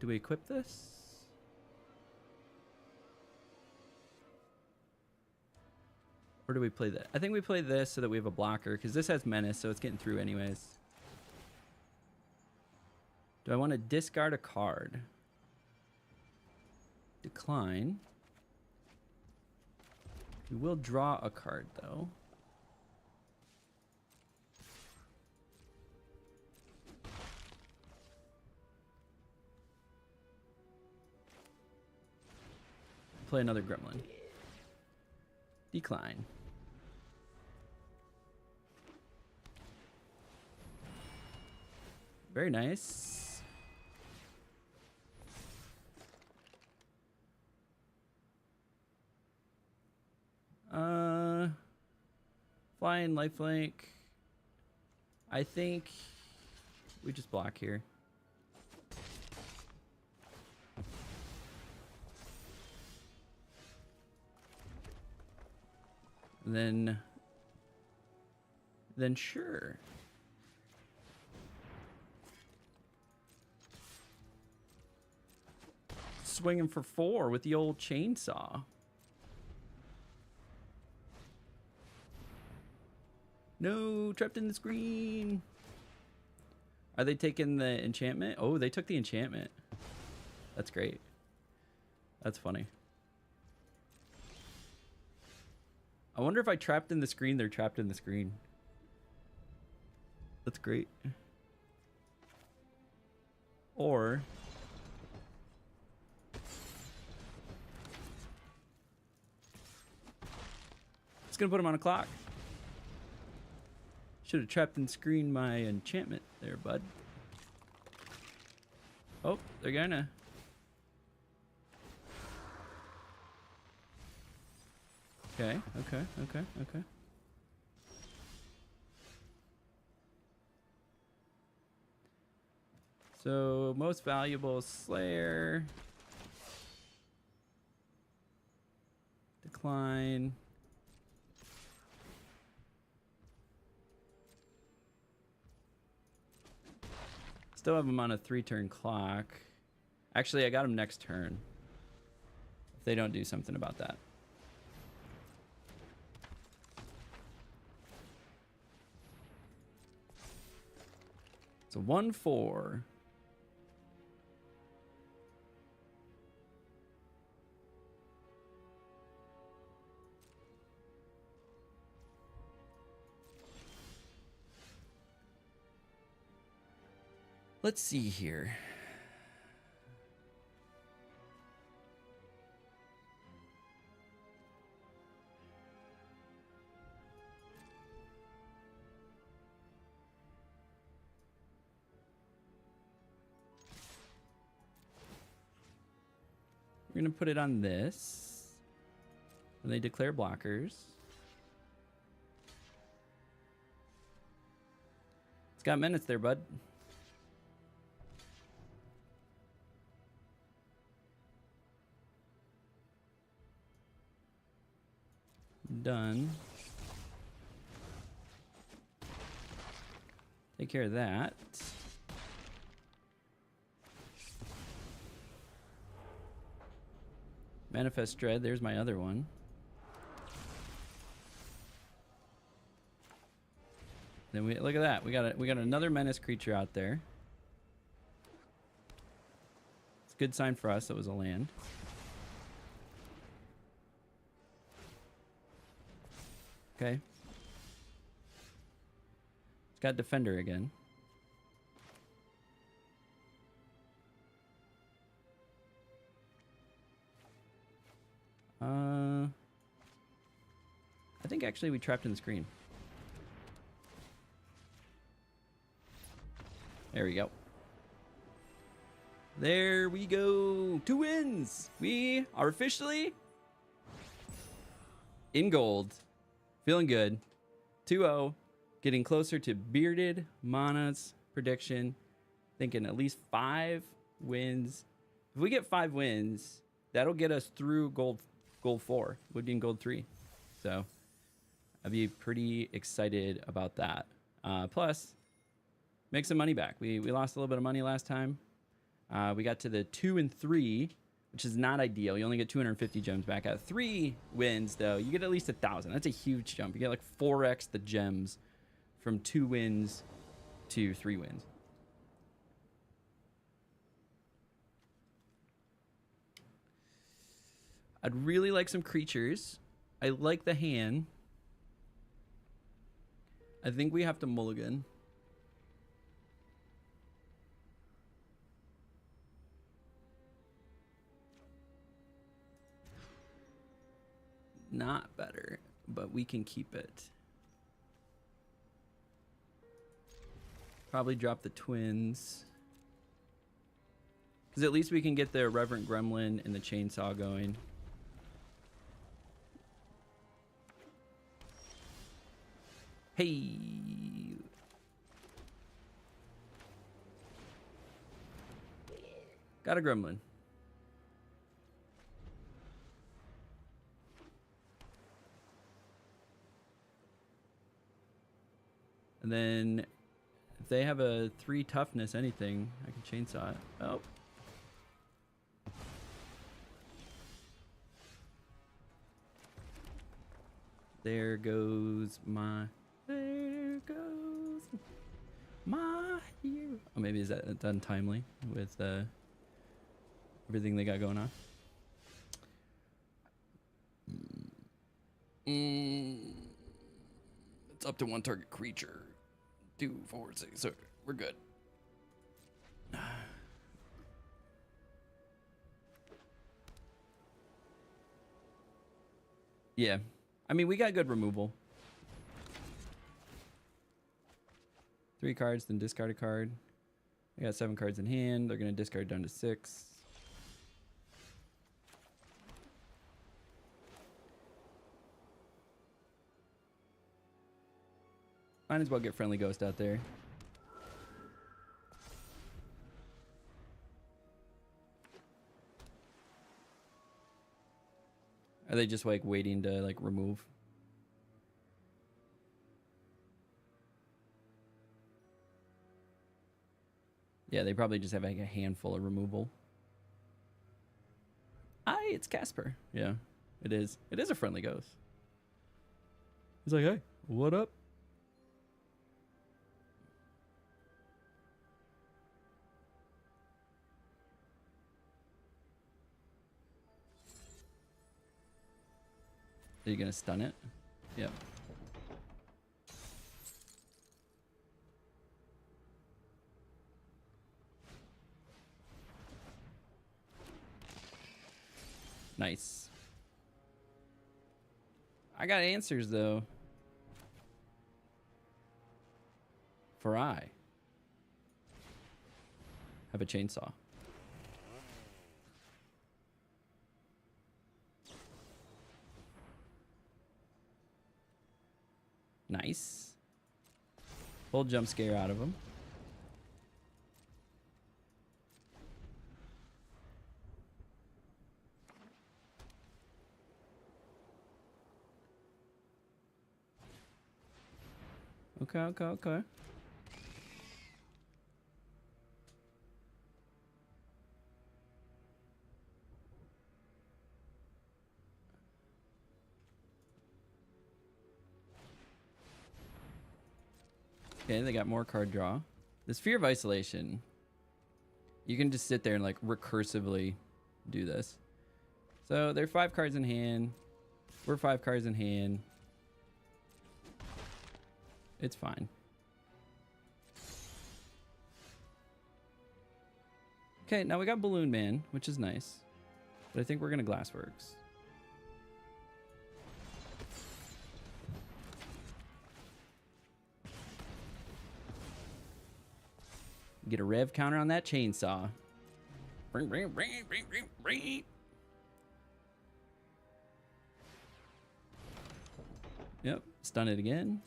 we equip this? Or do we play that? I think we play this so that we have a blocker, because this has Menace, so it's getting through anyways. Do I want to discard a card? Decline. We will draw a card, though. Play another Gremlin. Decline. Very nice. Flying lifelink. I think we just block here. Then sure. Swinging for 4 with the old chainsaw. No, trapped in the screen. Are they taking the enchantment? Oh, they took the enchantment. That's great. That's funny. I wonder if I trapped in the screen, they're trapped in the screen. That's great. Or it's gonna put him on a clock. Should have trapped and screened my enchantment there, bud. Oh, they're gonna. Okay. So, most valuable Slayer. Decline. Still have him on a 3-turn clock. Actually, I got him next turn. If they don't do something about that. It's a 1-4. Let's see here. We're going to put it on this. When they declare blockers. It's got minutes there, bud. Done. Take care of that. Manifest Dread. There's my other one. Then we look at that. We got another menace creature out there. It's a good sign for us. It was a land. Okay. It's got Defender again. I think actually we trapped in the screen. There we go. There we go. 2 wins. We are officially in gold. Feeling good. 2-0. Getting closer to Bearded Mana's prediction. Thinking at least 5 wins. If we get 5 wins, that'll get us through gold 4. Would be in gold 3. So I'd be pretty excited about that. Plus, make some money back. We lost a little bit of money last time. We got to the 2 and 3, which is not ideal. You only get 250 gems back. At 3 wins, though, you get at least 1,000. That's a huge jump. You get like 4x the gems from 2 wins to 3 wins. I'd really like some creatures. I like the hand. I think we have to mulligan. Not better, but we can keep it. Probably drop the twins. Because at least we can get the Reverent Gremlin and the Chainsaw going. Hey! Got a Gremlin. And then if they have a 3 toughness anything, I can chainsaw it. Oh. There goes my hero. Oh, maybe is that untimely with everything they got going on? It's up to 1 target creature. 2, 4, 6. So we're good. Yeah. I mean, we got good removal. 3 cards, then discard a card. I got 7 cards in hand. They're going to discard down to 6. Might as well get Friendly Ghost out there. Are they just like waiting to like remove? Yeah, they probably just have like a handful of removal. It's Casper. Yeah, it is. It is a Friendly Ghost. He's like, hey, what up? Are you gonna stun it? Yep. Nice. I got answers though. For I have a chainsaw. Nice. Full jump scare out of him. Okay. Okay, they got more card draw. This Fear of Isolation, you can just sit there and like recursively do this. So they're 5 cards in hand. We're 5 cards in hand. It's fine. Okay, now we got Balloon Man, which is nice. But I think we're gonna Glassworks. Get a rev counter on that chainsaw. Yep, stun it again.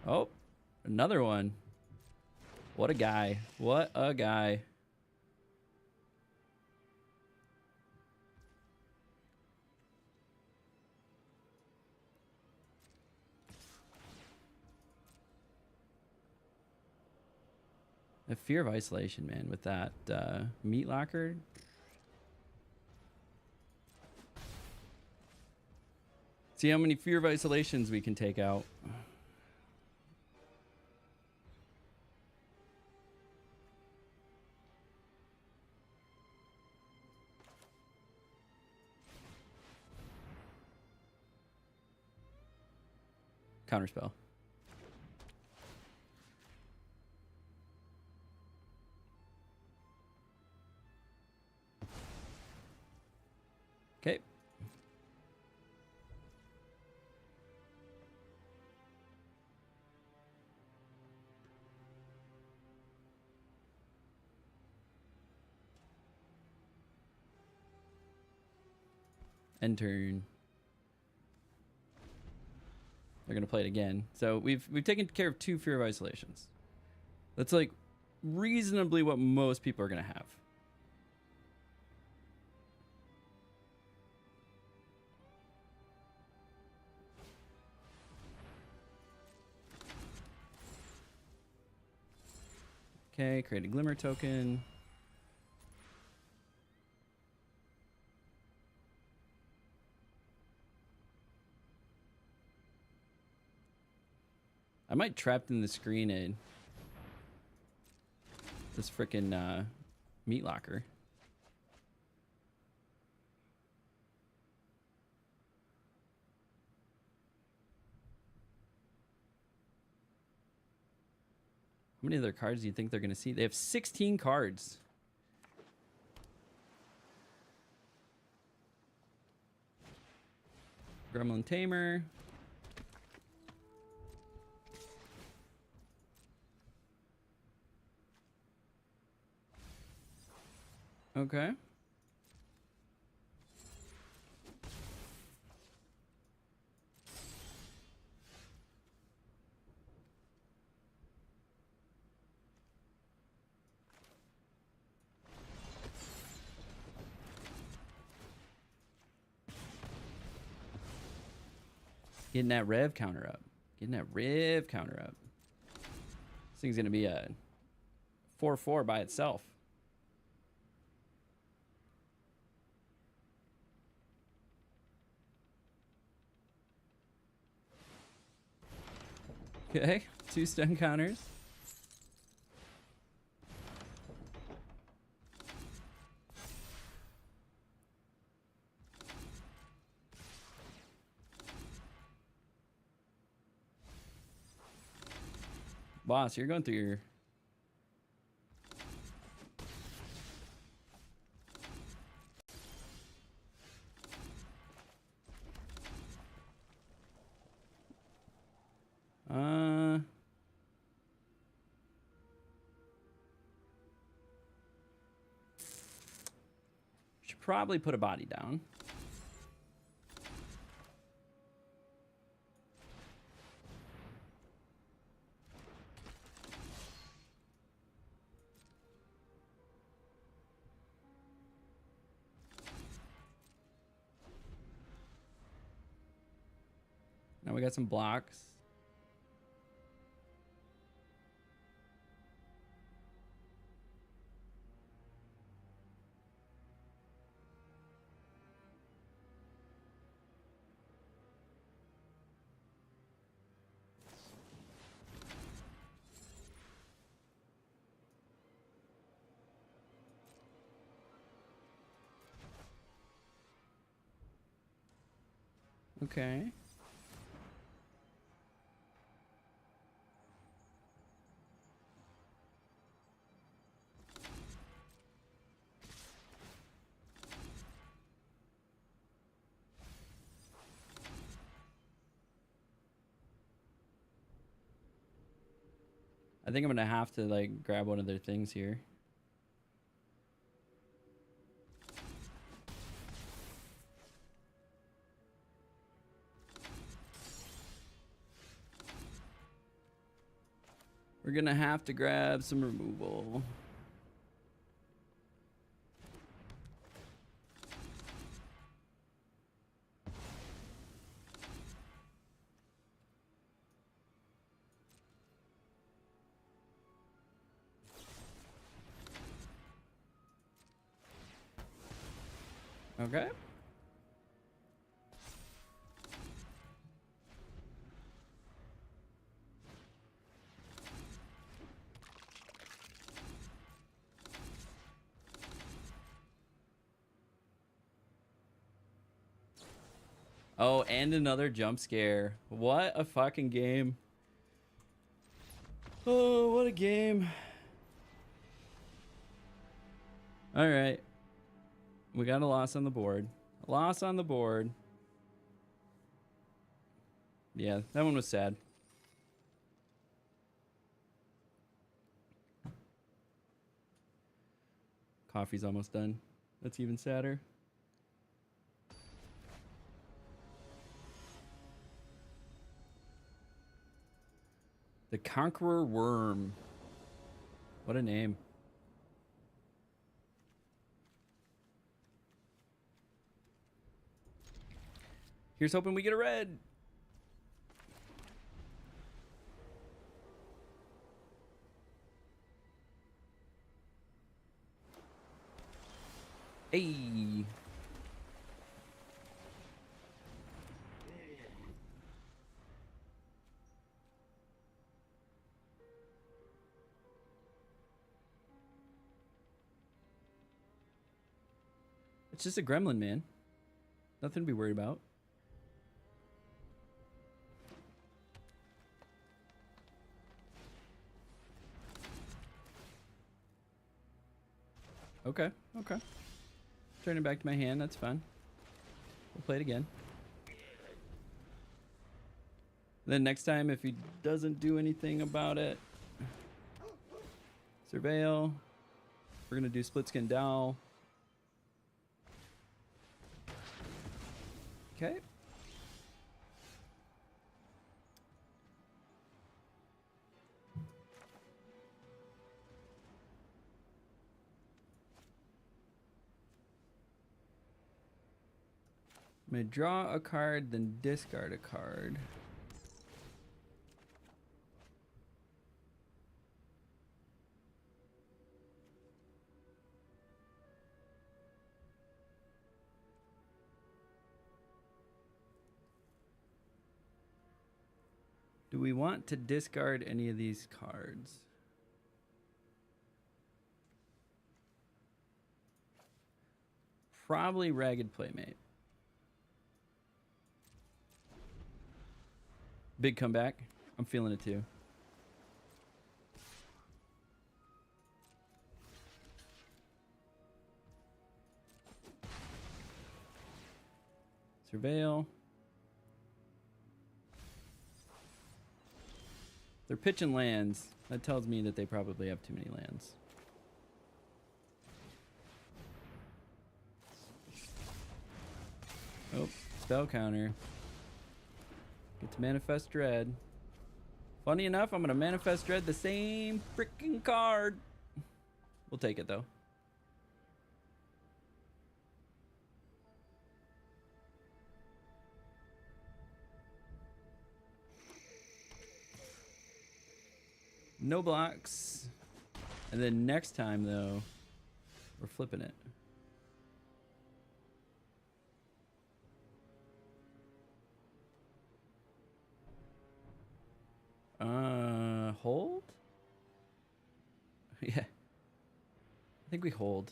Oh, another one. What a guy. What a guy. The Fear of Isolation, man, with that meat locker. See how many Fear of Isolations we can take out. Counterspell. Okay. End turn. They're gonna play it again. So we've taken care of 2 Fear of Isolations. That's like reasonably what most people are gonna have. Okay, create a Glimmer token. I might Trapped in the Screen in this frickin' meat locker. How many other cards do you think they're going to see? They have 16 cards. Gremlin Tamer. Okay. Getting that rev counter up. Getting that rev counter up. This thing's going to be a 4/4 by itself. Okay, 2 stun counters. Boss, you're going through your... Should probably put a body down. Now we got some blocks. Okay. I think I'm gonna have to like grab one of their things here. We're gonna have to grab some removal. Okay. Oh, and another jump scare. What a fucking game. Oh, what a game. All right. We got a loss on the board. A loss on the board. Yeah, that one was sad. Coffee's almost done. That's even sadder. The Conqueror Worm. What a name. Here's hoping we get a red. Hey. It's just a gremlin, man. Nothing to be worried about. Okay, okay. Turning back to my hand, that's fine. We'll play it again. Then next time, if he doesn't do anything about it, surveil. We're gonna do split skin dowel. Okay. I'm gonna draw a card, then discard a card. Do we want to discard any of these cards? Probably Ragged Playmate. Big comeback. I'm feeling it too. Surveil. They're pitching lands. That tells me that they probably have too many lands. Oh, spell counter. Get to Manifest Dread. Funny enough, I'm going to Manifest Dread the same freaking card. We'll take it, though. No blocks. And then next time, though, we're flipping it. Hold? Yeah. I think we hold.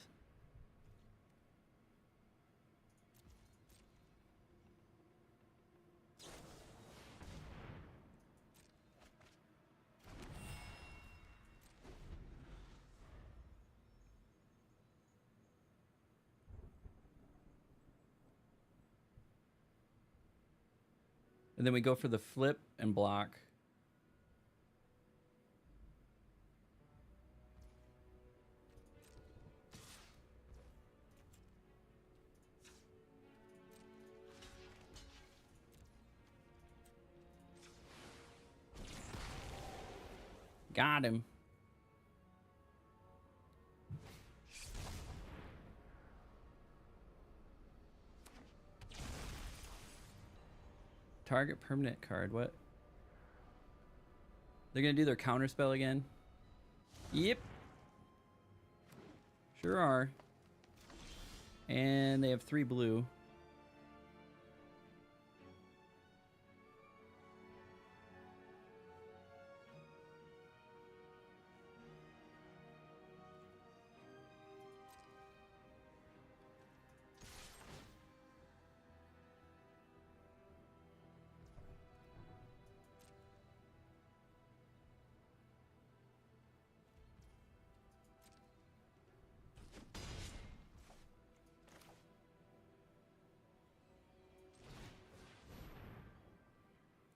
And then we go for the flip and block. Got him. Target permanent card. What? They're gonna do their counter spell again? Yep. Sure are. And they have 3 blue.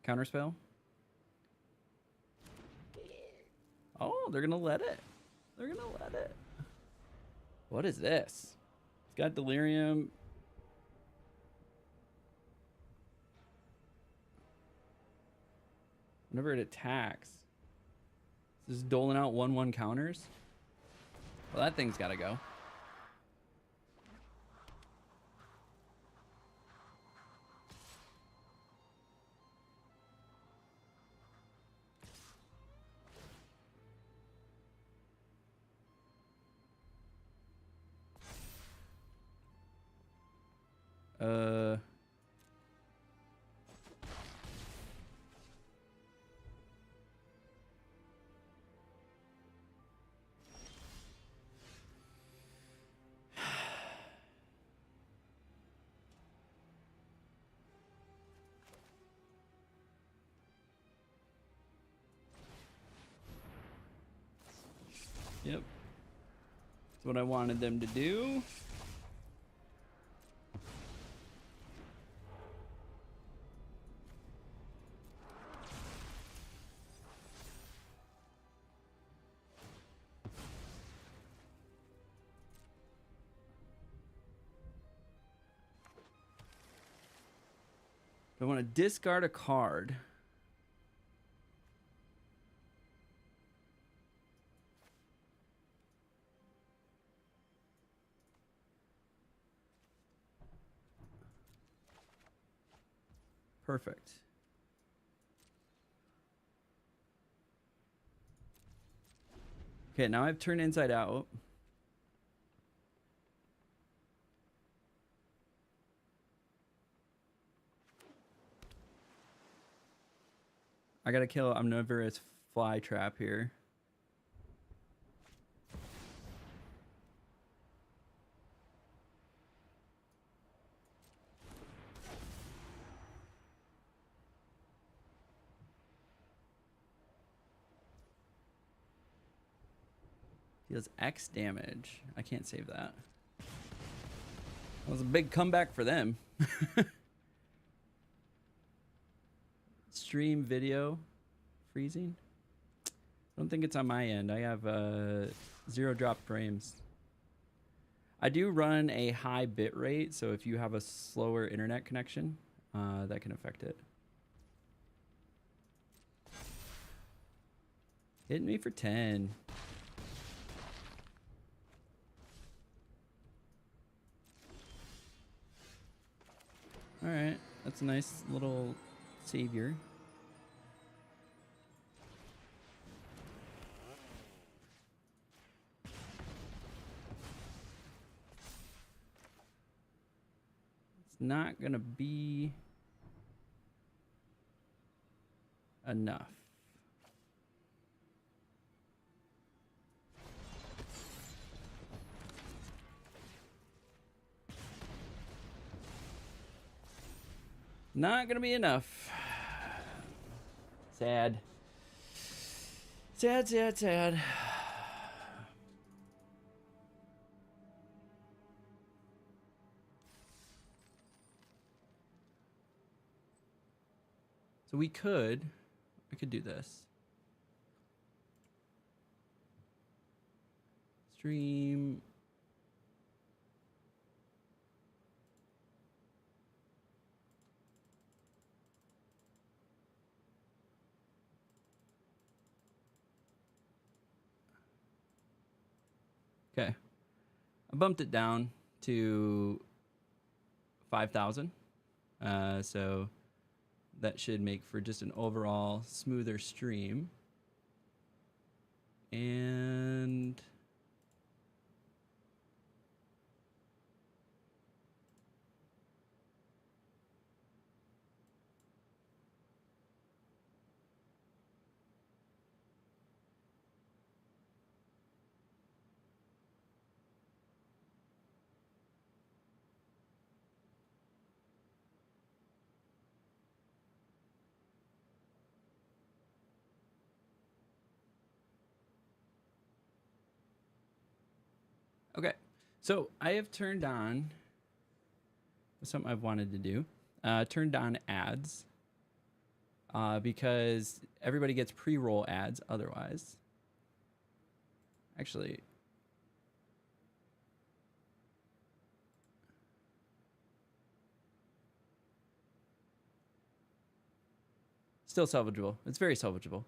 Counterspell. Oh, they're gonna let it. They're gonna let it. What is this? It's got delirium. Whenever it attacks, this is doling out 1/1 counters. Well, that thing's gotta go. Yep. That's what I wanted them to do. I want to discard a card. Perfect. Okay, now I've turned inside out. I gotta kill Omnivorous Fly Trap here. Deals X damage. I can't save that. That was a big comeback for them. Stream video freezing. I don't think it's on my end. I have 0 drop frames. I do run a high bit rate, so if you have a slower internet connection, that can affect it. Hitting me for 10. All right, that's a nice little savior. It's not gonna be enough. Not gonna be enough. Sad. Sad, sad, sad. So I could do this. Stream. Okay. I bumped it down to 5,000. So that should make for just an overall smoother stream. And okay, so I have turned on something I've wanted to do. Turned on ads because everybody gets pre-roll ads otherwise. Actually, still salvageable. It's very salvageable.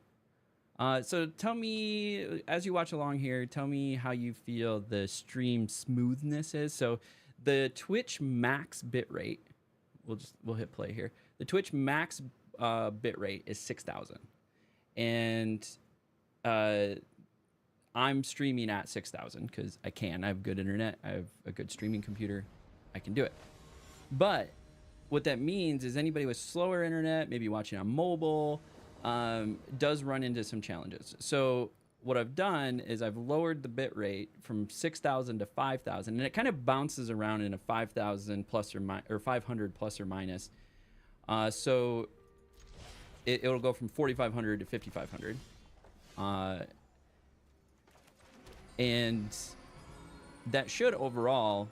So tell me, as you watch along here, tell me how you feel the stream smoothness is. So the Twitch max bitrate, we'll hit play here. The Twitch max bitrate is 6,000, and I'm streaming at 6,000 because I can. I have good internet. I have a good streaming computer. I can do it. But what that means is anybody with slower internet, maybe watching on mobile, does run into some challenges. So what I've done is I've lowered the bit rate from 6,000 to 5,000, and it kind of bounces around in a 5,000 plus or 500 plus or minus. So it'll go from 4,500 to 5,500. And that should overall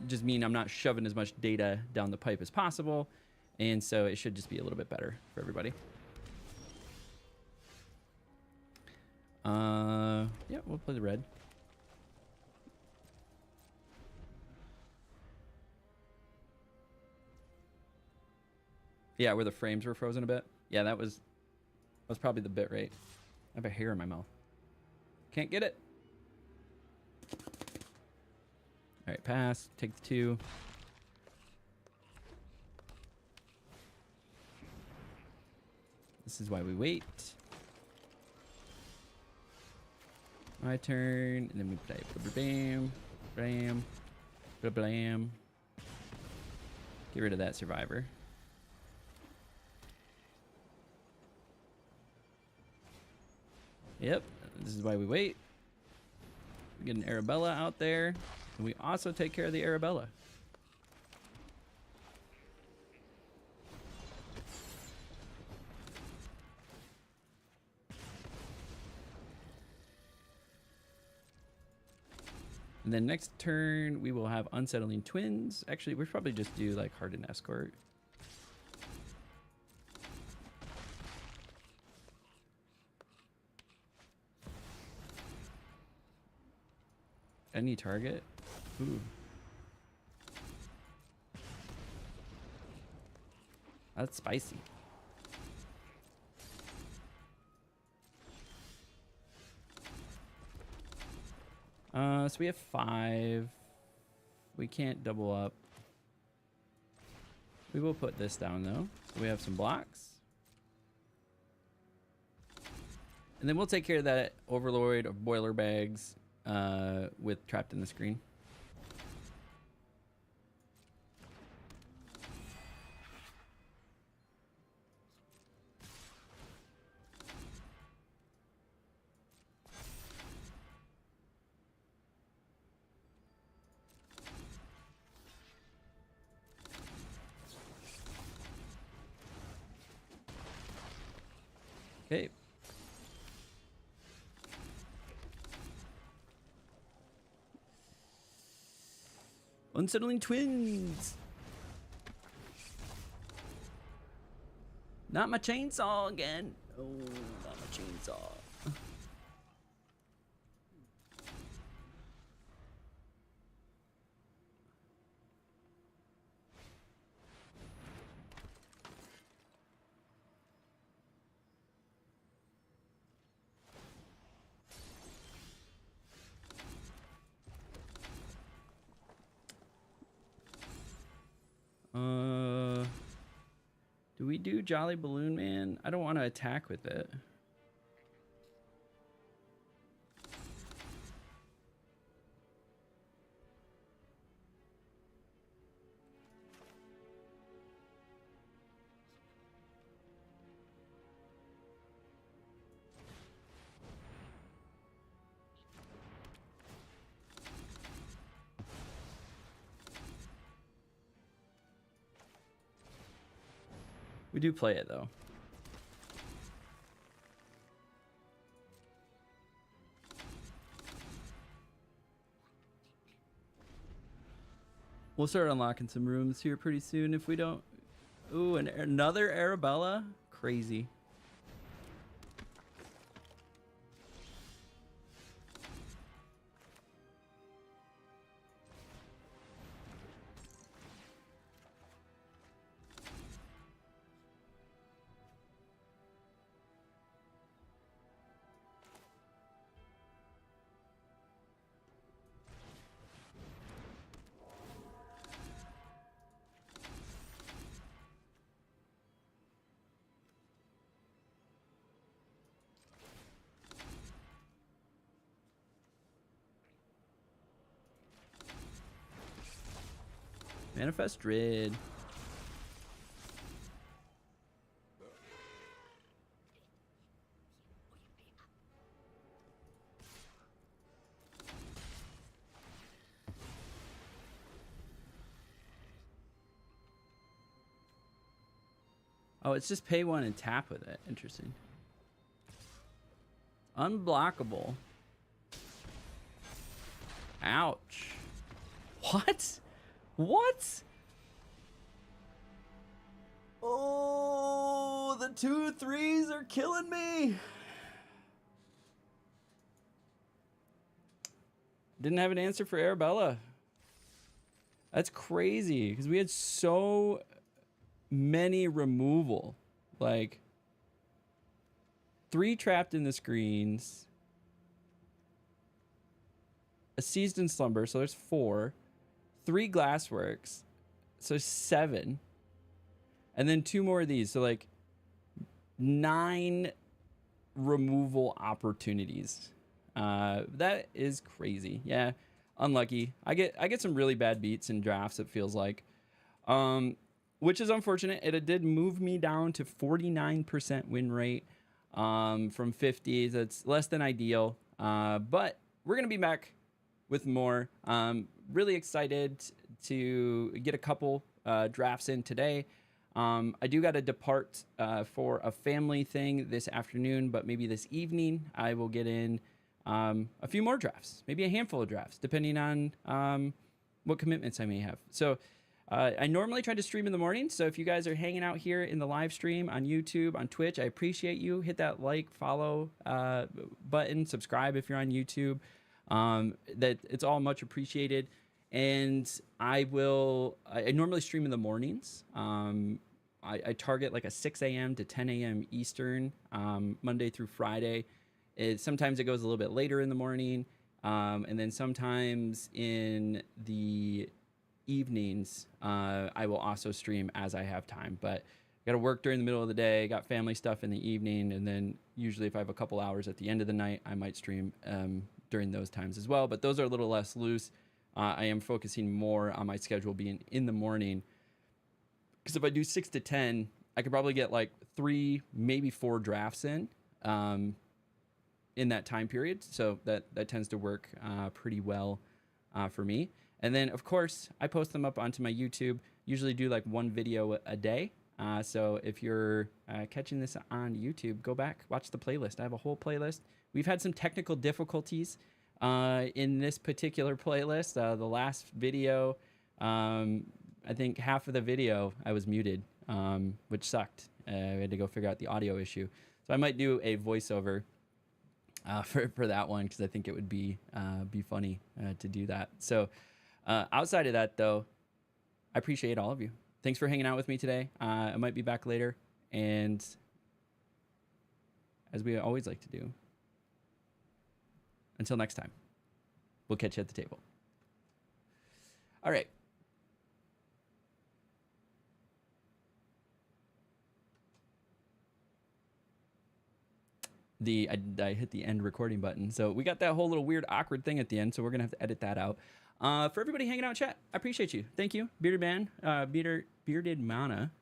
just mean I'm not shoving as much data down the pipe as possible. And so it should just be a little bit better for everybody. Yeah, we'll play the red. Yeah, where the frames were frozen a bit. Yeah, that was probably the bit rate. I have a hair in my mouth. Can't get it. All right, pass. Take the 2. This is why we wait. My turn, and then we play blam, blam, blam. Get rid of that survivor. Yep, this is why we wait. We get an Arabella out there, and we also take care of the Arabella. And then next turn, we will have Unsettling Twins. Actually, we'll probably just do like Hardened Escort. Any target? Ooh. That's spicy. So we have 5. We can't double up. We will put this down though. So we have some blocks. And then we'll take care of that Overlord of Boiler Bags with Trapped in the Screen. Okay. Unsettling Twins. Not my chainsaw again. Oh, not my chainsaw. Do we do Jolly Balloon Man? I don't want to attack with it. We do play it though. We'll start unlocking some rooms here pretty soon if we don't. Ooh, another Arabella? Crazy. Manifest Dread. Oh, it's just pay one and tap with it. Interesting. Unblockable. Ouch. What? What? Oh, the 2/3s are killing me. Didn't have an answer for Arabella. That's crazy because we had so many removal. Like 3 trapped in the screens. A seized in slumber, so there's 4. 3 glassworks, so 7, and then 2 more of these, so like 9 removal opportunities. That is crazy. Yeah, unlucky. I get some really bad beats in drafts, it feels like, which is unfortunate. It did move me down to 49% win rate from 50. That's less than ideal, but we're gonna be back with more. Really excited to get a couple drafts in today. I do got to depart for a family thing this afternoon, but maybe this evening I will get in a few more drafts, maybe a handful of drafts, depending on what commitments I may have. So I normally try to stream in the morning. So if you guys are hanging out here in the live stream on YouTube, on Twitch, I appreciate you. Hit that like, follow button, subscribe if you're on YouTube. That it's all much appreciated. And I normally stream in the mornings. I target like a 6 a.m. to 10 a.m. Eastern, Monday through Friday. Sometimes it goes a little bit later in the morning. And then sometimes in the evenings, I will also stream as I have time. But got to work during the middle of the day, got family stuff in the evening. And then usually if I have a couple hours at the end of the night, I might stream during those times as well. But those are a little less loose. I am focusing more on my schedule being in the morning, because if I do 6 to 10, I could probably get like 3, maybe 4 drafts in that time period. So that tends to work pretty well for me. And then of course I post them up onto my YouTube, usually do like 1 video a day. So if you're catching this on YouTube, go back, watch the playlist. I have a whole playlist. We've had some technical difficulties in this particular playlist. The last video, I think half of the video I was muted, which sucked. We had to go figure out the audio issue. So I might do a voiceover for that one, because I think it would be funny to do that. So outside of that, though, I appreciate all of you. Thanks for hanging out with me today. I might be back later, and as we always like to do, until next time, we'll catch you at the table. All right. I hit the end recording button. So we got that whole little weird awkward thing at the end, so we're going to have to edit that out. For everybody hanging out in chat, I appreciate you. Thank you. Bearded Man, Bearded Mana,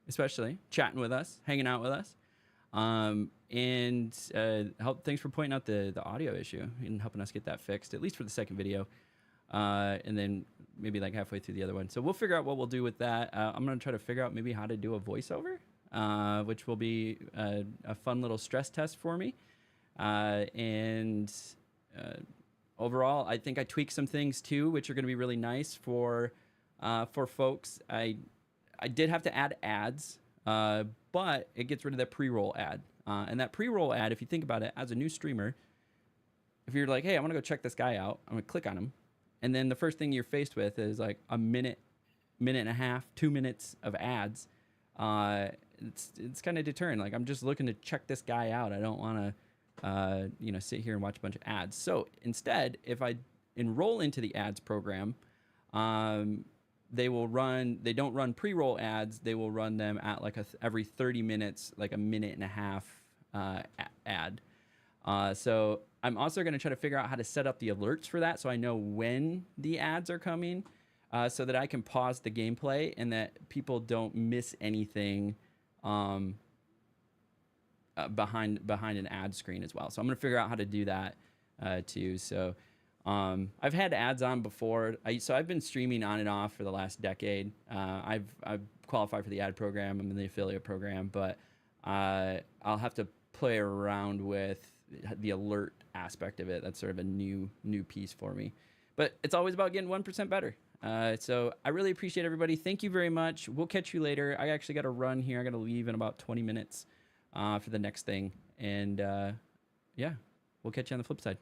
especially, chatting with us, hanging out with us. Thanks for pointing out the audio issue and helping us get that fixed, at least for the second video. And then maybe like halfway through the other one. So we'll figure out what we'll do with that. I'm going to try to figure out maybe how to do a voiceover, which will be a fun little stress test for me. Overall, I think I tweaked some things too, which are going to be really nice for folks. I did have to add ads, but it gets rid of that pre-roll ad. And that pre-roll ad, if you think about it, as a new streamer, if you're like, hey, I want to go check this guy out, I'm going to click on him. And then the first thing you're faced with is like a minute and a half, 2 minutes of ads. It's kind of deterring. Like, I'm just looking to check this guy out. I don't want to, sit here and watch a bunch of ads. So instead, if I enroll into the ads program, they don't run pre-roll ads. They will run them at like every 30 minutes, like a minute and a half ad. So I'm also going to try to figure out how to set up the alerts for that, so I know when the ads are coming, so that I can pause the gameplay and that people don't miss anything behind an ad screen as well. So I'm going to figure out how to do that too. So I've had ads on before. So I've been streaming on and off for the last decade. I've qualified for the ad program. I'm in the affiliate program, but I'll have to play around with the alert aspect of it. That's sort of a new piece for me, but it's always about getting 1% better. So I really appreciate everybody. Thank you very much. We'll catch you later. I actually got to run here. I got to leave in about 20 minutes for the next thing. And yeah, we'll catch you on the flip side.